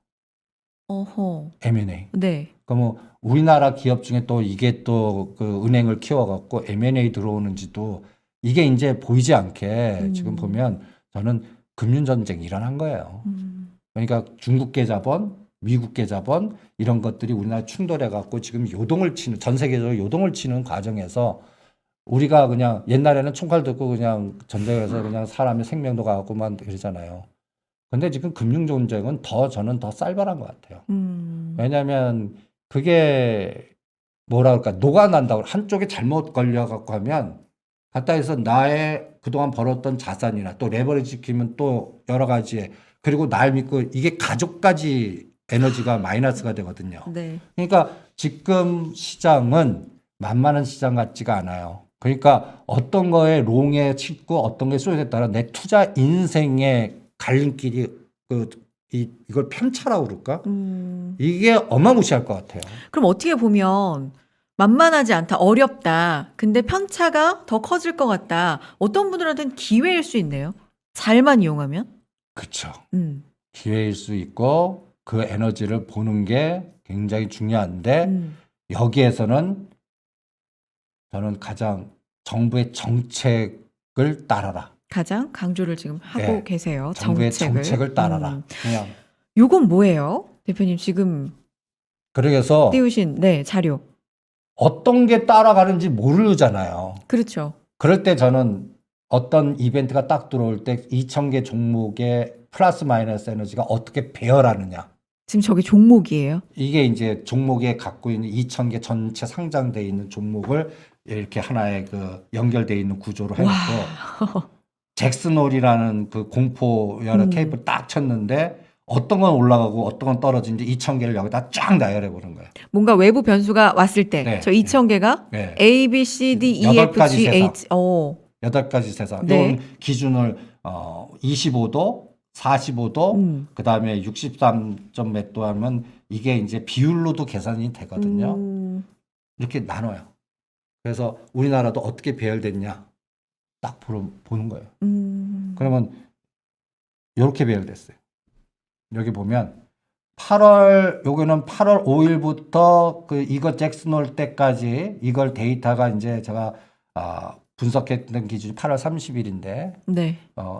어허. M&A. 네. 그러니까 뭐 우리나라 기업 중에 또 이게 또 그 은행을 키워갖고 M&A 들어오는지도 이게 이제 보이지 않게 지금 보면 저는 금융전쟁이 일어난 거예요. 그러니까 중국계 자본, 미국계 자본 이런 것들이 우리나라 충돌해갖고 지금 요동을 치는 전 세계적으로 요동을 치는 과정에서 우리가 그냥 옛날에는 총칼 듣고 그냥 전쟁에서 그냥 사람의 생명도 가갖고만 그러잖아요. 근데 지금 금융전쟁은 저는 더 쌀벌한 것 같아요. 왜냐하면 그게 뭐라 그럴까 녹아난다고 한쪽에 잘못 걸려갖고 하면 갖다 해서 나의 그동안 벌었던 자산이나 또 레버리지 시키면 또 여러 가지에 그리고 날 믿고 이게 가족까지 에너지가 마이너스가 되거든요. 네. 그러니까 지금 시장은 만만한 시장 같지가 않아요. 그러니까 어떤 거에 롱에 치고 어떤 거에 쏘에 따라 내 투자 인생의 갈림길이 이걸 편차라고 그럴까? 이게 어마무시할 것 같아요. 그럼 어떻게 보면 만만하지 않다, 어렵다. 근데 편차가 더 커질 것 같다. 어떤 분들한테는 기회일 수 있네요. 잘만 이용하면. 그렇죠. 음. 기회일 수 있고 그 에너지를 보는 게 굉장히 중요한데 여기에서는 저는 가장 정부의 정책을 따라라. 가장 강조를 지금 하고 네. 계세요. 정부의 정책을 따라라. 그냥 요건 뭐예요? 대표님 지금 그래서 띄우신 네, 자료. 어떤 게 따라가는지 모르잖아요. 그렇죠. 그럴 때 저는 어떤 이벤트가 딱 들어올 때 2,000개 종목의 플러스 마이너스 에너지가 어떻게 배열하느냐. 지금 저게 종목이에요? 이게 이제 종목에 갖고 있는 2,000개 전체 상장돼 있는 종목을 이렇게 하나의 그 연결돼 있는 구조로 해놓고 잭슨홀이라는 그 공포 여러 테이프를 딱 쳤는데 어떤 건 올라가고 어떤 건 떨어지는지 2,000개를 여기다 쫙 나열해 보는 거예요. 뭔가 외부 변수가 왔을 때 네, 저 2,000개가 네. A, B, C, D, E, 여덟 F, 가지 G, 세상. H. 오. 8가지 세상. 네. 이건 기준을 25도, 45도, 그다음에 63점 몇 도 하면 이게 이제 비율로도 계산이 되거든요. 이렇게 나눠요. 그래서 우리나라도 어떻게 배열됐냐 딱 보는 거예요. 그러면 이렇게 배열됐어요. 여기 보면 8월 요거는 8월 5일부터 그 이거 잭슨홀 때까지 이걸 데이터가 이제 제가 분석했던 기준이 8월 30일인데 네.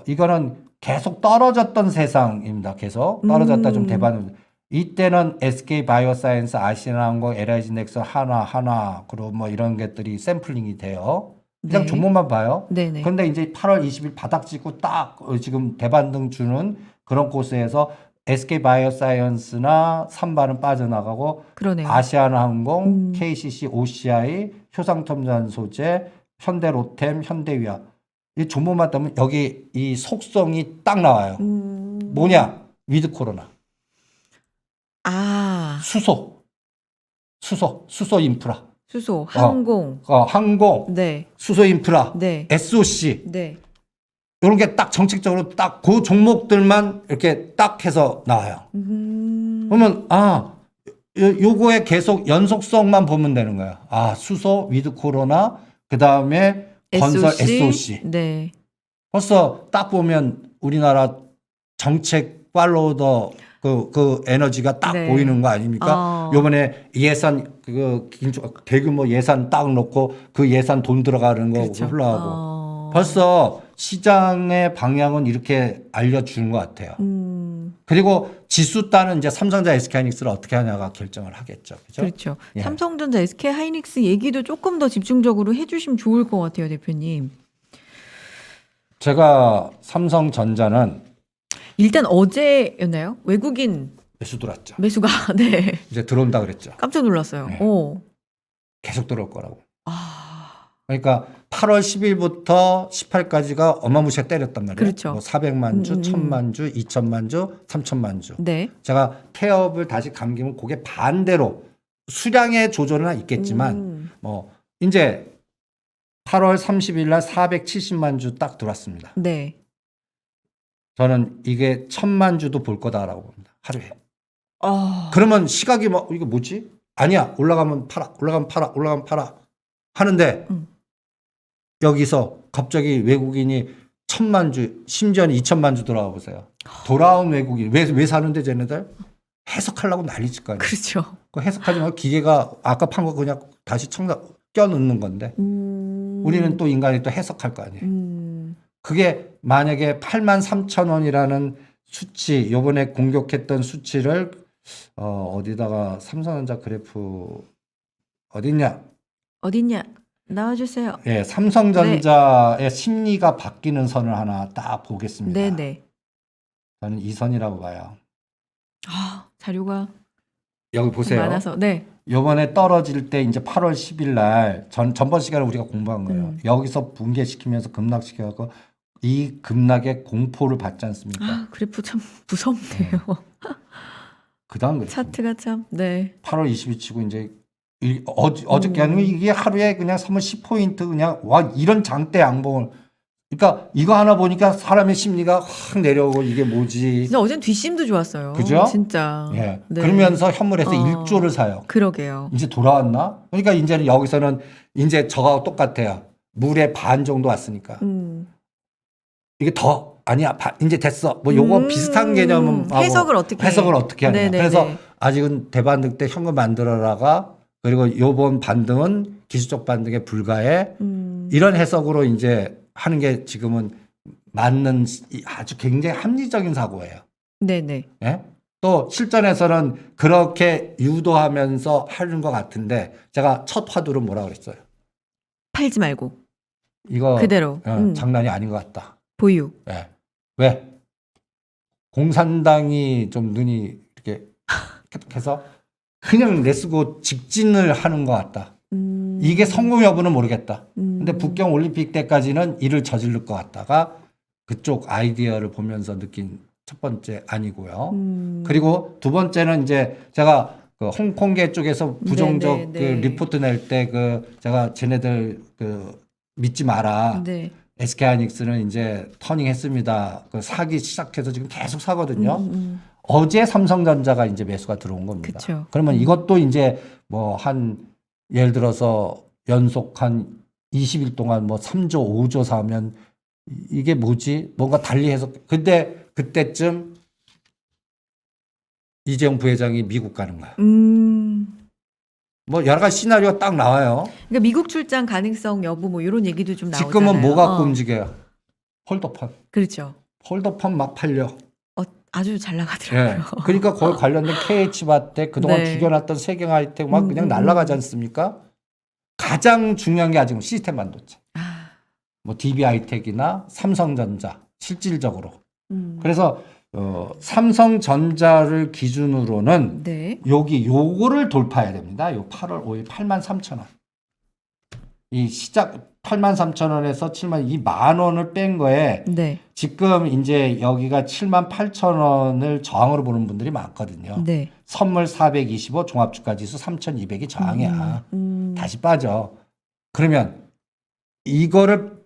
이거는 계속 떨어졌던 세상입니다. 계속 떨어졌다 좀 대반응. 이때는 SK 바이오사이언스, 아시아나항공, LIG 넥슨, 하나 그리고 뭐 이런 것들이 샘플링이 돼요. 그냥 네. 종목만 봐요. 네네. 그런데 이제 8월 20일 바닥 찍고 딱 지금 대반등 주는 그런 코스에서 SK 바이오사이언스나 삼바는 빠져나가고 그러네요. 아시아나항공, KCC, OCI, 효상첨단소재, 현대로템, 현대위아 이 종목만 따면 여기 이 속성이 딱 나와요. 뭐냐? 위드 코로나. 수소 인프라. 수소, 항공. 항공, 네. 수소 인프라, 네. SOC. 네. 이런 게 딱 정책적으로 딱 그 종목들만 이렇게 딱 해서 나와요. 그러면 요거에 계속 연속성만 보면 되는 거야. 수소, 위드 코로나, 그다음에 건설 SOC. 네. 벌써 딱 보면 우리나라 정책 팔로더 그 에너지가 딱 네. 보이는 거 아닙니까? 요번에 예산 대규모 예산 딱 놓고 그 예산 돈 들어가는 거 그렇죠. 흘러가고 벌써 시장의 방향은 이렇게 알려주는 것 같아요. 그리고 지수 따는 이제 삼성전자, SK하이닉스를 어떻게 하냐가 결정을 하겠죠. 그렇죠? 그렇죠. 예. 삼성전자, SK하이닉스 얘기도 조금 더 집중적으로 해주시면 좋을 것 같아요, 대표님. 제가 삼성전자는 일단 어제였나요? 외국인 매수 들어왔죠. 매수가 네. 이제 들어온다 그랬죠. 깜짝 놀랐어요. 네. 오. 계속 들어올 거라고. 그러니까 8월 10일부터 18까지가 어마무시하게 때렸단 말이에요. 그렇죠. 뭐 400만 주, 1000만 주, 2000만 주, 3000만 주. 네. 제가 태업을 다시 감기면 그게 반대로 수량의 조절은 있겠지만 뭐 이제 8월 30일 날 470만 주 딱 들어왔습니다. 네. 저는 이게 1000만 주도 볼 거다라고 봅니다. 하루에. 그러면 시각이 막 이게 뭐지? 아니야. 올라가면 팔아. 올라가면 팔아. 올라가면 팔아. 하는데 여기서 갑자기 외국인이 1000만 주, 심지어는 2000만 주 돌아와 보세요. 돌아온 외국인. 왜 사는데 쟤네들? 해석하려고 난리칠 거 아니에요. 그렇죠. 그 해석하지 말고 기계가 아까 판 거 그냥 다시 껴넣는 건데 우리는 또 인간이 또 해석할 거 아니에요. 그게 만약에 83,000원이라는 수치, 요번에 공격했던 수치를 어디다가 삼성전자 그래프 어딨냐? 나와주세요. 예, 삼성전자의 심리가 바뀌는 선을 하나 딱 보겠습니다. 네네. 저는 이 선이라고 봐요. 자료가 여기 보세요. 많아서. 네. 요번에 떨어질 때 이제 8월 10일 날 전번 시간에 우리가 공부한 거예요. 여기서 붕괴시키면서 급락시켜갖고 이 급락의 공포를 받지 않습니까? 그래프 참 무섭네요. 그 다음 그래프. 차트가 참. 네. 8월 20일 치고 이제 어저께 아니면 이게 하루에 그냥 10포인트 그냥 와 이런 장대 양봉을 그러니까 이거 하나 보니까 사람의 심리가 확 내려오고 이게 뭐지? 진짜 어제는 뒷심도 좋았어요. 그죠? 진짜. 예. 네. 그러면서 현물에서 1조를 사요. 그러게요. 이제 돌아왔나? 그러니까 이제는 여기서는 이제 저하고 똑같아요. 물의 반 정도 왔으니까. 이게 더 아니야. 이제 됐어. 뭐 요거 비슷한 개념은 해석을 어떻게 하냐. 네네네. 그래서 아직은 대반등 때 현금 만들어라가 그리고 요번 반등은 기술적 반등에 불과해. 이런 해석으로 이제 하는 게 지금은 맞는 아주 굉장히 합리적인 사고예요. 네네. 예? 또 실전에서는 그렇게 유도하면서 하는 것 같은데 제가 첫 화두로 뭐라 그랬어요? 팔지 말고 이거 그대로 장난이 아닌 것 같다. 보유. 예. 왜? 공산당이 좀 눈이 이렇게 해서 그냥 내쓰고 직진을 하는 것 같다. 이게 성공 여부는 모르겠다. 근데 북경 올림픽 때까지는 일을 저지를 것 같다가 그쪽 아이디어를 보면서 느낀 첫 번째 아니고요. 그리고 두 번째는 이제 제가 그 홍콩계 쪽에서 부정적 네, 네, 그 네. 리포트 낼 때 그 제가 쟤네들 그 믿지 마라. 네. SK 하이닉스는 이제 터닝했습니다. 그 사기 시작해서 지금 계속 사거든요. 어제 삼성전자가 이제 매수가 들어온 겁니다. 그쵸. 그러면 이것도 이제 뭐 한 예를 들어서 연속 한 20일 동안 뭐 3조, 5조 사면 이게 뭐지? 뭔가 달리 해서 근데 그때쯤 이재용 부회장이 미국 가는 거야. 뭐 여러 가지 시나리오가 딱 나와요. 그러니까 미국 출장 가능성 여부 뭐 이런 얘기도 좀 나오잖아요. 지금은 뭐 갖고 움직여요? 폴더폰. 그렇죠. 폴더폰 막 팔려. 아주 잘 예. 나가더라고요. 그러니까 거기 관련된 KH바텍 그동안 네. 죽여놨던 세경 하이텍 막 그냥 날아가지 않습니까? 가장 중요한 게 아직은 시스템 반도체. 뭐 DB 하이텍이나 삼성전자 실질적으로. 그래서 삼성전자를 기준으로는 네. 여기 요거를 돌파해야 됩니다. 요 8월 5일 83,000원. 이 시작 83,000원에서 7만 이 만 원을 뺀 거에 네. 지금 이제 여기가 78,000원을 저항으로 보는 분들이 많거든요. 네. 선물 425, 종합주가지수 3,200이 저항이야. 다시 빠져. 그러면 이거를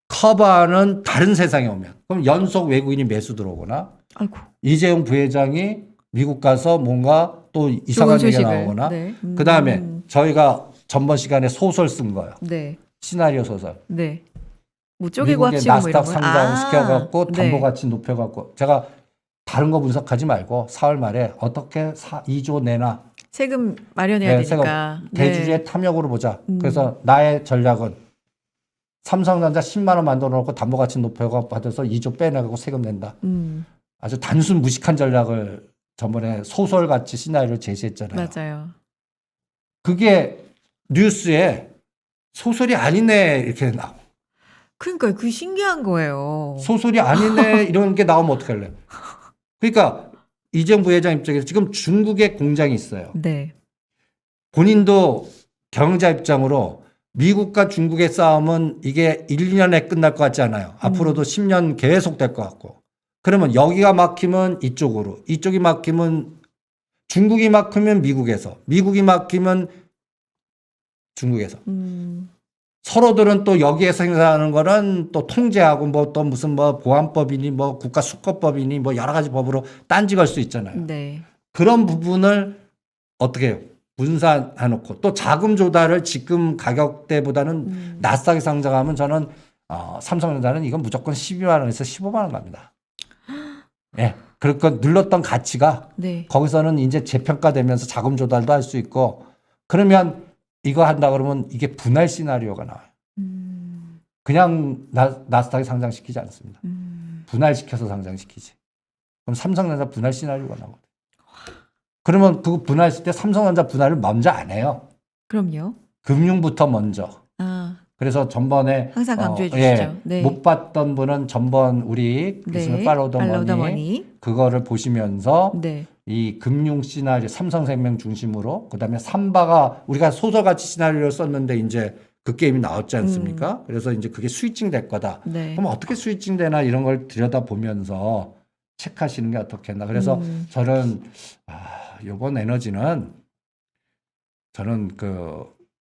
커버하는 다른 세상에 오면 그럼 연속 외국인이 매수 들어오거나 아이고. 이재용 부회장이 미국 가서 뭔가 또 이상한 좋은 얘기가 소식을. 나오거나 네. 그다음에 저희가 전번 시간에 소설 쓴 거예요. 네. 시나리오 소설. 네. 뭐 쪼개고 미국의 합치고 뭐 이런 나스닥 거. 상장시켜갖고 네. 담보 가치 높여갖고 제가 다른 거 분석하지 말고 4월 말에 어떻게 2조 내나 세금 마련해야 네, 되니까. 대주주의 탐욕으로 보자. 그래서 나의 전략은 삼성전자 10만 원 만들어 놓고 담보 가치 높여갖고 받아서 2조 빼내고 세금 낸다. 아주 단순 무식한 전략을 저번에 소설같이 시나리오를 제시했잖아요. 맞아요. 그게 뉴스에 소설이 아니네 이렇게 나오고 그러니까 그 신기한 거예요. 소설이 아니네 이런 게 나오면 어떡할래? 그러니까 이재용 부회장 입장에서 지금 중국에 공장이 있어요. 네. 본인도 경영자 입장으로 미국과 중국의 싸움은 이게 1, 2년에 끝날 것 같지 않아요. 앞으로도 10년 계속 될 것 같고. 그러면 여기가 막히면 이쪽으로, 이쪽이 막히면 중국이 막히면 미국에서, 미국이 막히면 중국에서. 서로들은 또 여기에서 행사하는 거는 또 통제하고 뭐 또 무슨 뭐 보안법이니 뭐 국가수거법이니 뭐 여러 가지 법으로 딴지 걸 수 있잖아요. 네. 그런 부분을 어떻게 해요? 분산해놓고 또 자금 조달을 지금 가격대보다는 나스닥에 상장하면 저는 삼성전자는 이건 무조건 12만 원에서 15만 원 갑니다. 예. 그러니까 눌렀던 가치가 네. 거기서는 이제 재평가되면서 자금 조달도 할 수 있고 그러면 이거 한다 그러면 이게 분할 시나리오가 나와요. 그냥 나스닥에 상장시키지 않습니다. 분할시켜서 상장시키지. 그럼 삼성전자 분할 시나리오가 나거든요. 그러면 그거 분할했을 때 삼성전자 분할을 먼저 안 해요. 그럼요. 금융부터 먼저. 아, 그래서 전번에 항상 강조해 주시죠. 네. 못 봤던 분은 전번 우리 교수님 네. 팔로우 더 팔로우 더 머니 머니. 그거를 보시면서 네. 이 금융 시나리오 삼성생명 중심으로 그다음에 삼바가 우리가 소설같이 시나리오를 썼는데 이제 그 게임이 나왔지 않습니까? 그래서 이제 그게 스위칭 될 거다. 네. 그럼 어떻게 스위칭 되나 이런 걸 들여다보면서 체크하시는 게 어떻겠나. 그래서 저는 이번 에너지는 저는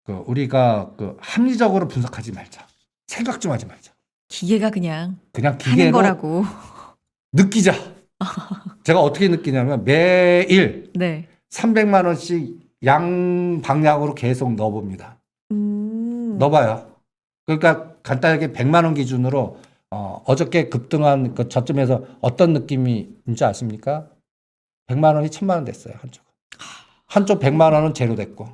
우리가 합리적으로 분석하지 말자. 생각 좀 하지 말자. 기계가 그냥 그냥 하는 기계로 거라고. 느끼자. 제가 어떻게 느끼냐면 매일 네. 300만 원씩 양 방향으로 계속 넣어봅니다. 넣어봐요. 그러니까 간단하게 100만 원 기준으로 어저께 급등한 그 저점에서 어떤 느낌인지 아십니까? 100만 원이 1000만 원 됐어요. 한쪽 100만 원은 제로 됐고.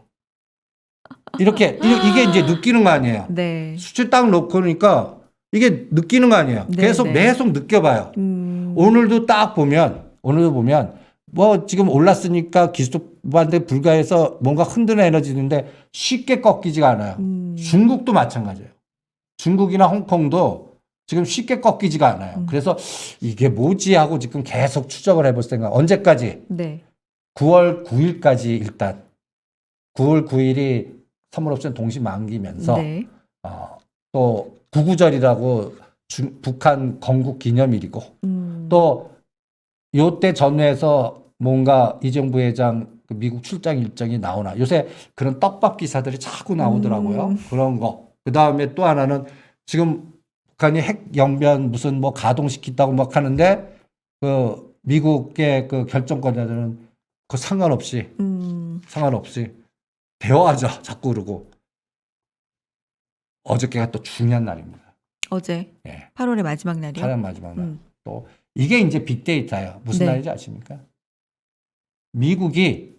이렇게 이게 이제 느끼는 거 아니에요. 네. 수치 딱 놓고 그러니까 이게 느끼는 거 아니에요. 네, 계속 네. 계속 느껴봐요. 오늘도 보면 뭐 지금 올랐으니까 기술반대 불가해서 뭔가 흔드는 에너지인데 쉽게 꺾이지가 않아요. 중국도 마찬가지예요. 중국이나 홍콩도 지금 쉽게 꺾이지가 않아요. 그래서 이게 뭐지 하고 지금 계속 추적을 해볼 생각. 언제까지? 네. 9월 9일까지 일단 9월 9일이 선물 옵션 동시 만기면서 네. 또 구구절이라고 북한 건국 기념일이고 또 요때 전후해서 뭔가 이재용 부회장 그 미국 출장 일정이 나오나 요새 그런 떡밥 기사들이 자꾸 나오더라고요. 그런 거. 그 다음에 또 하나는 지금 북한이 핵 영변 무슨 뭐 가동시킨다고 막 하는데 그 미국의 그 결정권자들은 그 상관없이 대화하자 자꾸 그러고 어저께가 또 중요한 날입니다. 어제 예. 8월의 마지막 날이요. 8월 마지막 날. 또 이게 이제 빅데이터예요. 무슨 네. 날인지 아십니까? 미국이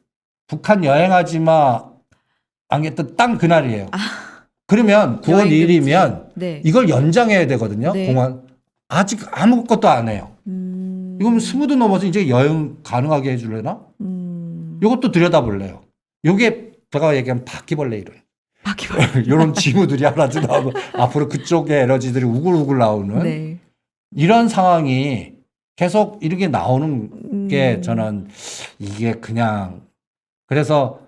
북한 여행하지 마 안겠던 딱 그날이에요. 그러면 9월 여행 금지. 1일이면 네. 이걸 연장해야 되거든요. 네. 공안. 아직 아무것도 안 해요. 이거면 20도 넘어서 이제 여행 가능하게 해줄래나? 이것도 들여다볼래요. 요게 제가 얘기한 바퀴벌레 이론. 바퀴벌레. 이런 징후들이 하나씩 나오고 앞으로 그쪽에 에너지들이 우글우글 나오는 네. 이런 상황이 계속 이렇게 나오는 게 저는 이게 그냥 그래서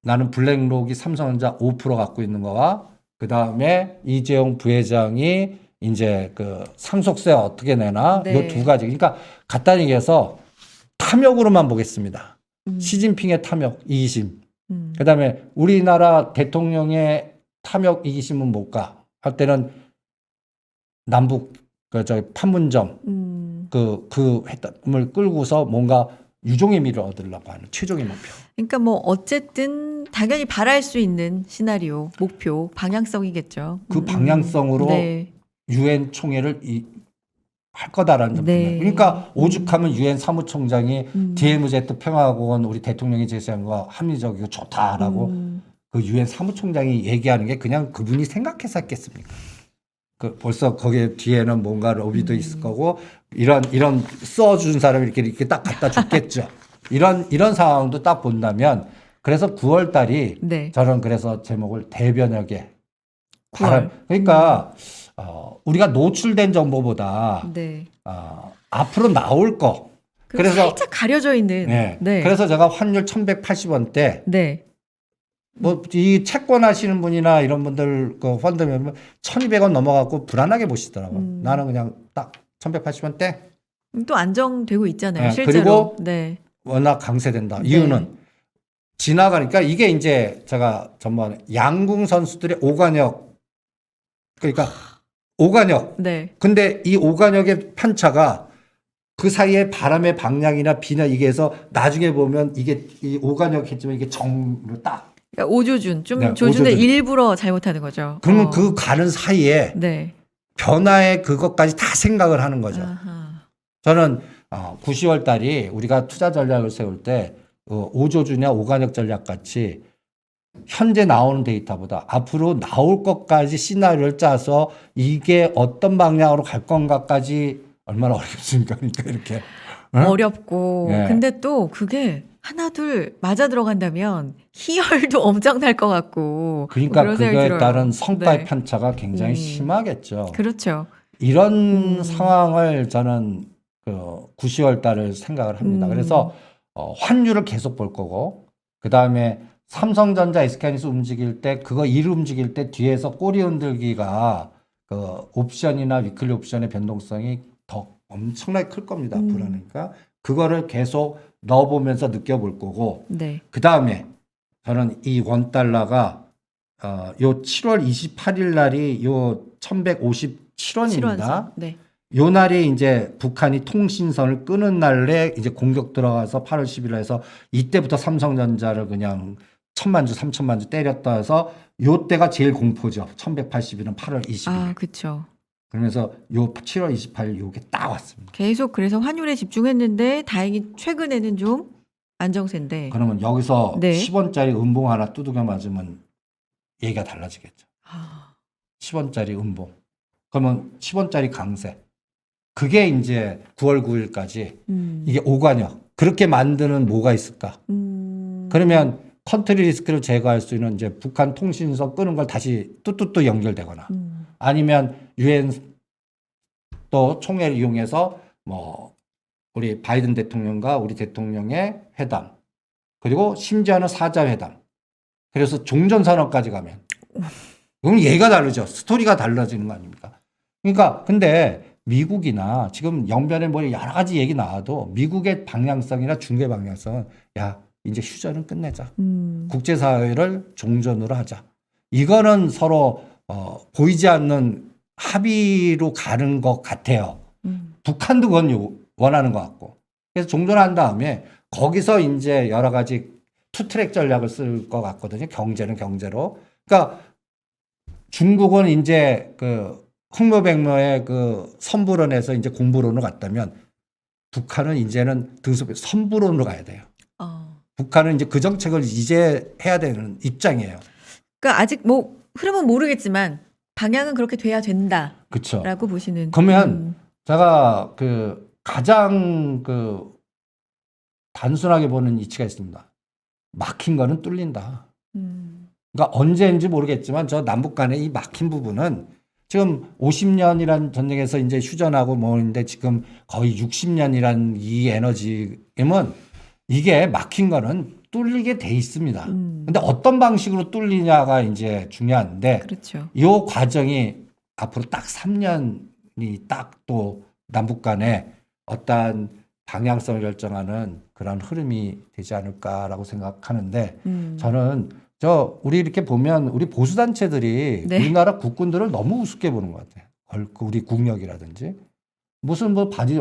나는 블랙록이 삼성전자 5% 갖고 있는 거와 그 다음에 이재용 부회장이 이제 그 상속세 어떻게 내나 네. 이 두 가지. 그러니까 간단히 얘기해서 탐욕으로만 보겠습니다. 시진핑의 탐욕, 이기심. 그 다음에 우리나라 대통령의 탐욕, 이기심은 뭘까? 할 때는 남북 판문점 그 회담을 끌고서 뭔가 유종의 미를 얻으려고 하는 최종의 목표. 그러니까 뭐 어쨌든 당연히 바랄 수 있는 시나리오, 목표, 방향성이겠죠. 그 방향성으로 네. 유엔 총회를 할 거다라는 점. 네. 그러니까 오죽하면 유엔 사무총장이 DMZ 평화공원 우리 대통령이 제시한 거 합리적이고 좋다라고 그 유엔 사무총장이 얘기하는 게 그냥 그분이 생각해서 했겠습니까? 그 벌써 거기에 뒤에는 뭔가 로비도 있을 거고 이런 써준 사람이 이렇게 딱 갖다 줬겠죠. 이런 상황도 딱 본다면 그래서 9월 달이 네. 저는 그래서 제목을 대변혁의 9월. 바람. 그러니까 우리가 노출된 정보보다 네. 앞으로 나올 거. 그래서 살짝 가려져 있는. 네. 네. 그래서 제가 환율 1,180원대 네. 뭐 이 채권 하시는 분이나 이런 분들 그 펀드 면 1,200원 넘어가고 불안하게 보시더라고. 나는 그냥 딱 1,180원대. 또 안정되고 있잖아요. 네, 실제로. 그리고 네. 워낙 강세된다. 이유는 지나가니까 이게 이제 제가 전번에 양궁 선수들의 오관역 그러니까 오관역. 네. 근데 이 오관역의 편차가 그 사이에 바람의 방향이나 비나 이게 해서 나중에 보면 이게 이 오관역 했지만 이게 정으로 딱. 그러니까 오조준 좀 네, 조준을 오조준. 일부러 잘못하는 거죠. 그러면 그 가는 사이에 네. 변화의 그것까지 다 생각을 하는 거죠. 아하. 저는 9, 10월 달이 우리가 투자 전략을 세울 때 오조준이나 오관역 전략 같이 현재 나오는 데이터보다 앞으로 나올 것까지 시나리오를 짜서 이게 어떤 방향으로 갈 건가까지 얼마나 어렵습니까? 그러니까 이렇게. 응? 어렵고 네. 근데 또 그게 하나 둘 맞아 들어간다면 희열도 엄청 날 것 같고 그러니까 그런 생각이 그거에 들어요. 따른 성과의 네. 편차가 굉장히 심하겠죠. 그렇죠. 이런 상황을 저는 그 9, 10월 달을 생각을 합니다. 그래서 환율을 계속 볼 거고 그 다음에 삼성전자 SK하이닉스 움직일 때 그거 일 움직일 때 뒤에서 꼬리 흔들기가 그 옵션이나 위클리 옵션의 변동성이 더 엄청나게 클 겁니다. 불안하니까 그거를 계속 넣어보면서 느껴볼 거고 네. 그 다음에 저는 이 원달러가 요 7월 28일 날이 요 1157원입니다. 실환선. 네. 요 날이 이제 북한이 통신선을 끄는 날에 이제 공격 들어가서 8월 10일 해서 이때부터 삼성전자를 그냥 1,000만 주, 3,000만 주 때렸다 해서 요 때가 제일 공포죠. 1180일은 8월 20일. 아, 그렇죠. 그러면서 요 7월 28일 요게 딱 왔습니다. 계속 그래서 환율에 집중했는데 다행히 최근에는 좀 안정세인데. 그러면 여기서 네. 10원짜리 음봉 하나 두들겨 맞으면 얘기가 달라지겠죠. 아, 10원짜리 음봉. 그러면 10원짜리 강세. 그게 이제 9월 9일까지 이게 오관역. 그렇게 만드는 뭐가 있을까? 그러면 컨트리 리스크를 제거할 수 있는 이제 북한 통신선 끄는 걸 다시 뚜뚜뚜 연결되거나 아니면 유엔 또 총회를 이용해서 뭐 우리 바이든 대통령과 우리 대통령의 회담 그리고 심지어는 4자 회담 그래서 종전산업까지 가면 그럼 얘가 다르죠. 스토리가 달라지는 거 아닙니까? 그러니까 근데 미국이나 지금 영변에 뭐 여러 가지 얘기 나와도 미국의 방향성이나 중개 방향성은 야 이제 휴전은 끝내자. 국제사회를 종전으로 하자. 이거는 서로 보이지 않는 합의로 가는 것 같아요. 북한도 그건 원하는 것 같고. 그래서 종전한 다음에 거기서 이제 여러 가지 투트랙 전략을 쓸 것 같거든요. 경제는 경제로. 그러니까 중국은 이제 그 흑묘백묘의 그 선불원에서 이제 공불원으로 갔다면 북한은 이제는 선불원으로 가야 돼요. 북한은 이제 그 정책을 이제 해야 되는 입장이에요. 그러니까 아직 뭐 흐름은 모르겠지만 방향은 그렇게 돼야 된다라고 그렇죠. 보시는. 그러면 제가 그 가장 그 단순하게 보는 이치가 있습니다. 막힌 거는 뚫린다. 그러니까 언제인지 모르겠지만 저 남북 간의 이 막힌 부분은 지금 50년이란 전쟁에서 이제 휴전하고 뭐인데 지금 거의 60년이란 이 에너지임은 이게 막힌 거는 뚫리게 돼 있습니다. 근데 어떤 방식으로 뚫리냐가 이제 중요한데 그렇죠. 이 과정이 앞으로 딱 3년이 딱 또 남북 간에 어떠한 방향성을 결정하는 그런 흐름이 되지 않을까라고 생각하는데 저는 우리 이렇게 보면 우리 보수단체들이 네. 우리나라 국군들을 너무 우습게 보는 것 같아요. 우리 국력이라든지. 무슨 뭐 바지,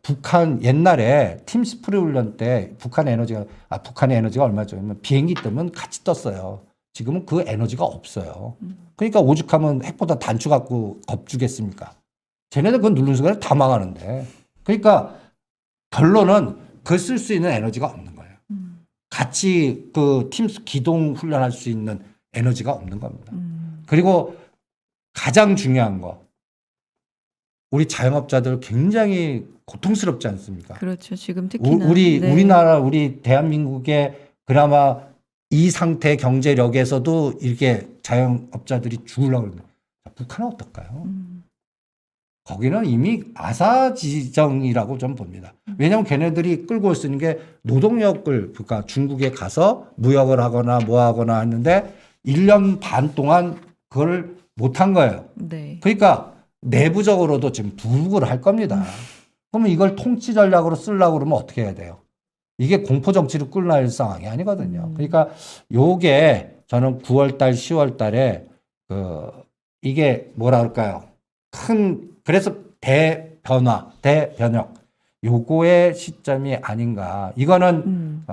북한 옛날에 팀스프리 훈련 때 북한의 에너지가 얼마죠? 비행기 뜨면 같이 떴어요. 지금은 그 에너지가 없어요. 그러니까 오죽하면 핵보다 단추 갖고 겁주겠습니까? 쟤네들 그건 누르는 순간에 다 망하는데. 그러니까 결론은 그 쓸 수 있는 에너지가 없는 거예요. 같이 그 팀스 기동 훈련할 수 있는 에너지가 없는 겁니다. 그리고 가장 중요한 거, 우리 자영업자들 굉장히 고통스럽지 않습니까? 그렇죠. 지금 특히나 우리나라 우리 대한민국의 그나마 이 상태 경제력에서도 이렇게 자영업자들이 죽으려고 그러는데 북한은 어떨까요? 거기는 이미 아사지정이라고 좀 봅니다. 왜냐하면 걔네들이 끌고 올 수 있는 게 노동력을 그러니까 중국에 가서 무역을 하거나 뭐 하거나 했는데 1년 반 동안 그걸 못한 거예요. 네. 그러니까 내부적으로도 지금 부국을 할 겁니다. 그러면 이걸 통치 전략으로 쓰려고 그러면 어떻게 해야 돼요? 이게 공포 정치로 끌어낼 상황이 아니거든요. 그러니까 요게 저는 9월 달, 10월 달에 이게 뭐라 그럴까요? 그래서 대변화, 대변혁 요거의 시점이 아닌가. 이거는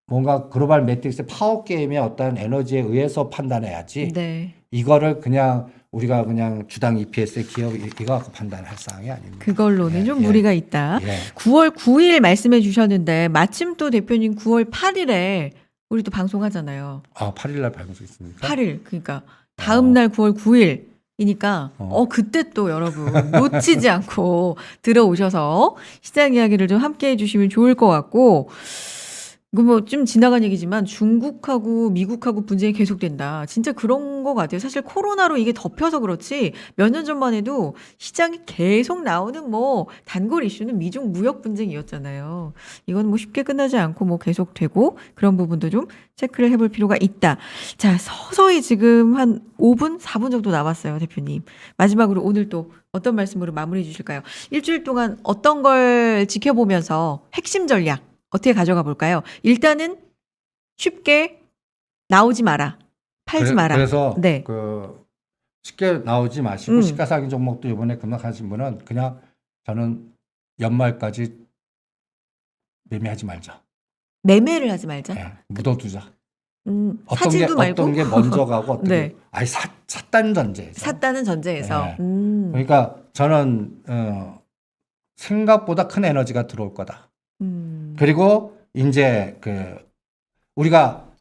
뭔가 글로벌 매트릭스의 파워 게임의 어떤 에너지에 의해서 판단해야지. 네. 이거를 그냥 우리가 그냥 주당 EPS의 기업 이거 갖고 판단할 상황이 아닙니다. 그걸로는 예, 좀 예. 무리가 있다. 예. 9월 9일 말씀해 주셨는데 마침 또 대표님 9월 8일에 우리 또 방송하잖아요. 8일 날 방송 있습니까? 8일. 그러니까 다음 날 9월 9일이니까 그때 또 여러분 놓치지 않고 들어오셔서 시장 이야기를 좀 함께 해 주시면 좋을 것 같고, 이거 뭐 좀 지나간 얘기지만 중국하고 미국하고 분쟁이 계속된다. 진짜 그런 것 같아요. 사실 코로나로 이게 덮여서 그렇지 몇 년 전만 해도 시장에 계속 나오는 뭐 단골 이슈는 미중 무역 분쟁이었잖아요. 이건 뭐 쉽게 끝나지 않고 뭐 계속되고 그런 부분도 좀 체크를 해볼 필요가 있다. 자, 서서히 지금 한 5분, 4분 정도 남았어요, 대표님. 마지막으로 오늘 또 어떤 말씀으로 마무리해 주실까요? 일주일 동안 어떤 걸 지켜보면서 핵심 전략 어떻게 가져가 볼까요? 일단은 쉽게 나오지 마라. 팔지 마라. 그래서 네. 쉽게 나오지 마시고 시가상위 종목도 이번에 급락하신 분은 그냥 저는 연말까지 매매하지 말자. 매매를 하지 말자. 네, 묻어두자. 사지도 말고. 어떤 게 먼저 가고 어떤 네. 게 샀다는 전제에서. 샀다는 전제에서. 네. 그러니까 저는 생각보다 큰 에너지가 들어올 거다. 그리고 이제 우리가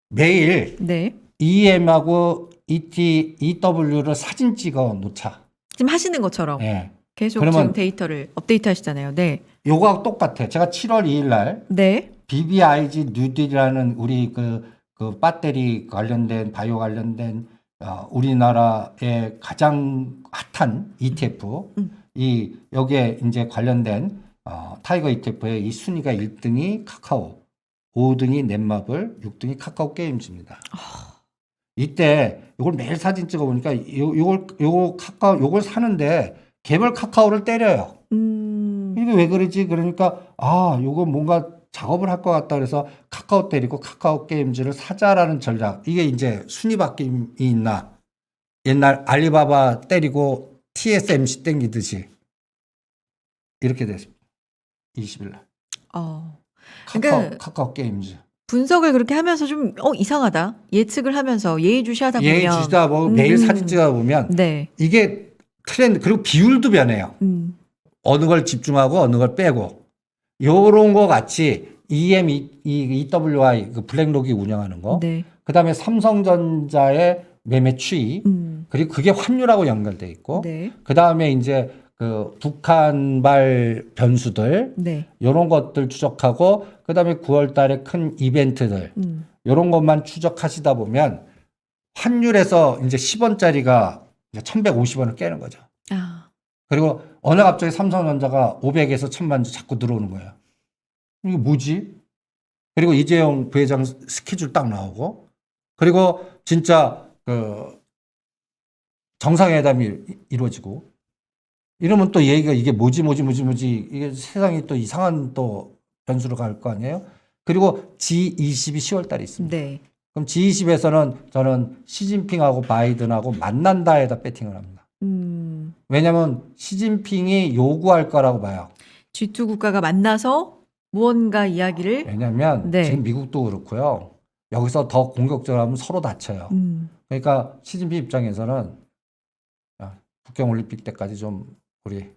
매일 네. EM하고 EW를 사진 찍어 놓자. 지금 하시는 것처럼 예. 계속 그러면 지금 데이터를 업데이트 하시잖아요. 네. 요거하고 똑같아. 제가 7월 2일 날 네. BBIG 뉴딜이라는 우리 그 배터리 관련된 바이오 관련된 우리나라의 가장 핫한 ETF 여기에 이제 관련된 타이거 ETF의 이 순위가 1등이 카카오, 5등이 넷마블, 6등이 카카오 게임즈입니다. 이때 이걸 매일 사진 찍어 보니까 요걸 사는데 개별 카카오를 때려요. 이게 왜 그러지? 그러니까 요거 뭔가 작업을 할 것 같다 그래서 카카오 때리고 카카오 게임즈를 사자라는 전략. 이게 이제 순위 바뀜이 있나? 옛날 알리바바 때리고 TSMC 땡기듯이 이렇게 됐습니다. 20일 날. 그러니까 카카오 게임즈. 분석을 그렇게 하면서 좀 이상하다. 예측을 하면서 예의주시하다 보면 예의주시다 뭐 매일 사진 찍어 보면 네. 이게 트렌드 그리고 비율도 변해요. 어느 걸 집중하고 어느 걸 빼고 요런 거 같이 EWI 그 블랙록이 운영하는 거. 네. 그다음에 삼성전자의 매매 추이. 그리고 그게 환율하고 연결돼 있고. 네. 그다음에 이제 그 북한발 변수들 네. 요런 것들 추적하고 그다음에 9월 달에 큰 이벤트들 요런 것만 추적하시다 보면 환율에서 이제 10원짜리가 이제 1,150원을 깨는 거죠. 그리고 어느 갑자기 삼성전자가 500에서 1,000만 주 자꾸 들어오는 거예요. 이게 뭐지? 그리고 이재용 부회장 스케줄 딱 나오고 그리고 진짜 그 정상회담이 이루어지고 이러면 또 얘기가 이게 뭐지 이게 세상이 또 이상한 또 변수로 갈 거 아니에요? 그리고 G20이 10월 달에 있습니다. 네. 그럼 G20에서는 저는 시진핑하고 바이든하고 만난다에다 배팅을 합니다. 왜냐하면 시진핑이 요구할 거라고 봐요. G2 국가가 만나서 무언가 이야기를 왜냐하면 네. 지금 미국도 그렇고요. 여기서 더 공격적으로 하면 서로 다쳐요. 그러니까 시진핑 입장에서는 북경올림픽 때까지 좀 우리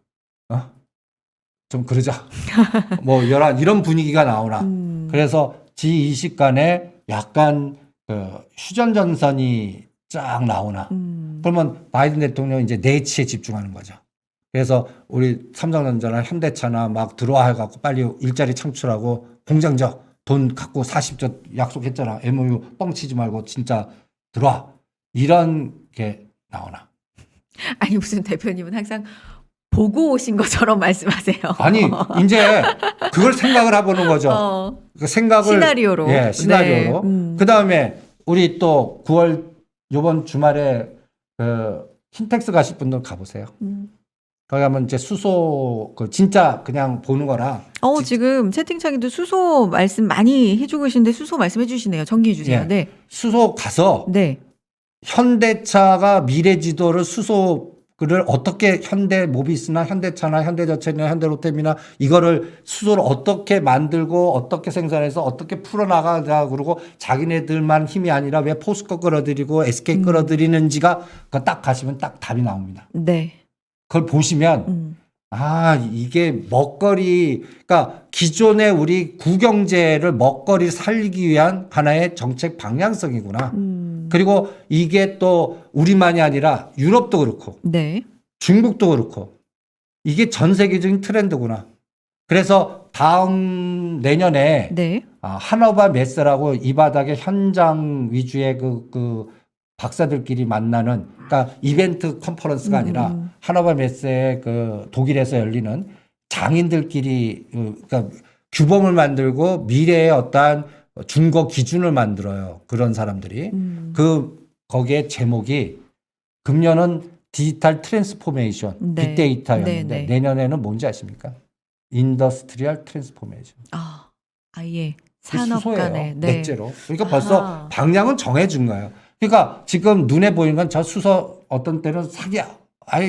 좀 그러자. 뭐 이런 분위기가 나오나. 그래서 G20 간에 약간 그 휴전전선이 쫙 나오나. 그러면 바이든 대통령이 이제 내치에 집중하는 거죠. 그래서 우리 삼성전자나 현대차나 막 들어와 해갖고 빨리 일자리 창출하고 공장적 돈 갖고 40조 약속했잖아. MOU 뻥치지 말고 진짜 들어와. 이런 게 나오나. 아니 무슨 대표님은 항상 보고 오신 것처럼 말씀하세요. 아니 이제 그걸 생각을 해보는 거죠. 그 생각을 시나리오로. 예, 시나리오로. 네. 그다음에 우리 또 9월 요번 주말에 그 킨텍스 가실 분들 가보세요. 거기 가면 이제 수소 그 진짜 그냥 보는 거라. 지금 채팅창에도 수소 말씀 많이 해주고 계신데 수소 말씀해 주시네요. 정리해 주세요. 예. 네. 수소 가서 네. 현대차가 미래 지도를 수소를 어떻게 현대모비스나 현대차나 현대자동차나 현대로템이나 이거를 수소를 어떻게 만들고 어떻게 생산해서 어떻게 풀어나가자 그러고 자기네들만 힘이 아니라 왜 포스코 끌어들이고 SK 끌어들이는지가 그거 딱 가시면 딱 답이 나옵니다. 네. 그걸 보시면 이게 먹거리 그러니까 기존의 우리 구경제를 먹거리 살리기 위한 하나의 정책 방향성이구나. 그리고 이게 또 우리만이 아니라 유럽도 그렇고 네. 중국도 그렇고 이게 전 세계적인 트렌드구나. 그래서 다음 내년에 네. 하노바 메스라고 이 바닥에 현장 위주의 그 박사들끼리 만나는 그러니까 이벤트 컨퍼런스가 아니라 하노바 메스의 그 독일에서 열리는 장인들끼리 그러니까 규범을 만들고 미래의 어떠한 준거 기준을 만들어요. 그런 사람들이. 거기에 제목이 금년은 디지털 트랜스포메이션, 네. 빅데이터였는데 네, 네. 내년에는 뭔지 아십니까? 인더스트리얼 트랜스포메이션. 아예 산업 수소예요. 간에. 네. 넷째로. 그러니까 벌써 방향은 정해준 거예요. 그러니까 지금 눈에 보이는 건 저 수소 어떤 때는 사기야.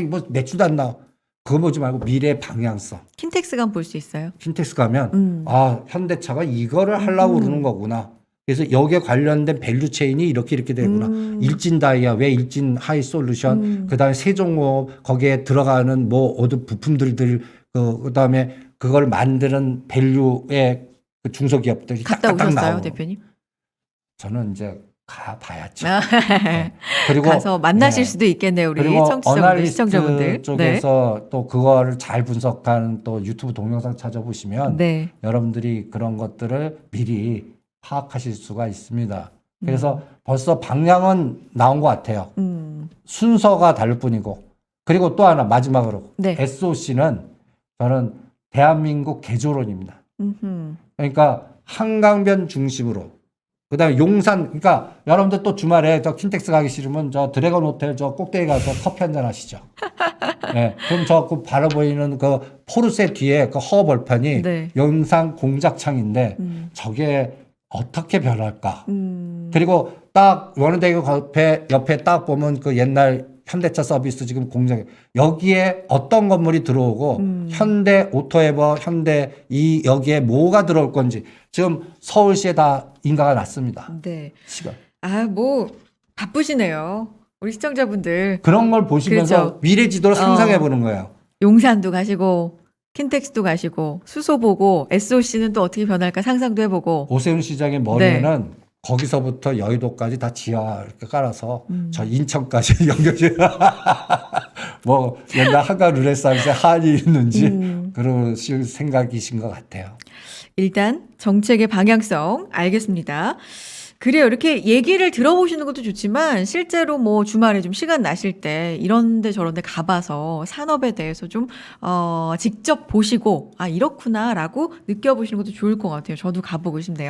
뭐 매출도 안 나와. 그거 보지 말고 미래 방향성. 킨텍스 가면 볼 수 있어요. 킨텍스 가면 현대차가 이거를 하려고 그러는 거구나. 그래서 여기에 관련된 밸류 체인이 이렇게 되구나. 일진 다이아, 왜 일진 하이 솔루션, 그다음에 세종호흡 거기에 들어가는 뭐 어떤 부품들들 그다음에 그걸 만드는 밸류의 그 중소기업들이 갔다 딱딱 오셨어요, 나오고. 대표님? 저는 이제 가봐야죠. 네. 그리고 가서 만나실 네. 수도 있겠네요, 우리 그리고 청취자분들, 어널리스트 시청자분들. 쪽에서 또 그거를 잘 분석한 또 유튜브 동영상 찾아보시면 네. 여러분들이 그런 것들을 미리 파악하실 수가 있습니다. 그래서 벌써 방향은 나온 것 같아요. 순서가 다를 뿐이고. 그리고 또 하나 마지막으로 네. SOC는 저는 대한민국 개조론입니다. 그러니까 한강변 중심으로. 그다음에 용산, 그러니까 여러분들 또 주말에 저 킨텍스 가기 싫으면 저 드래곤 호텔 저 꼭대기 가서 커피 한잔 하시죠. 예. 그럼 저 그 바로 보이는 그 포르쉐 뒤에 그 허벌판이 네. 용산 공작창인데 저게 어떻게 변할까? 음. 그리고 딱 원효대교 옆에 딱 보면 그 옛날 현대차 서비스 지금 공장 여기에 어떤 건물이 들어오고 현대 오토에버 현대 이 여기에 뭐가 들어올 건지 지금 서울시에 다 인가가 났습니다. 네. 시간. 아, 뭐 바쁘시네요. 우리 시청자분들. 그런 걸 보시면서 그렇죠. 미래 지도를 상상해 보는 거예요. 용산도 가시고 킨텍스도 가시고 수소 보고 SOC는 또 어떻게 변할까 상상도 해보고. 오세훈 시장의 머리에는 거기서부터 여의도까지 다 지하 이렇게 깔아서 저 인천까지 연결해. 뭐 옛날 한강 르네상스에 한이 있는지 그러실 생각이신 것 같아요. 일단 정책의 방향성 알겠습니다. 그래요. 이렇게 얘기를 들어보시는 것도 좋지만 실제로 뭐 주말에 좀 시간 나실 때 이런데 저런데 가봐서 산업에 대해서 좀 직접 보시고 아 이렇구나라고 느껴보시는 것도 좋을 것 같아요. 저도 가보고 싶네요.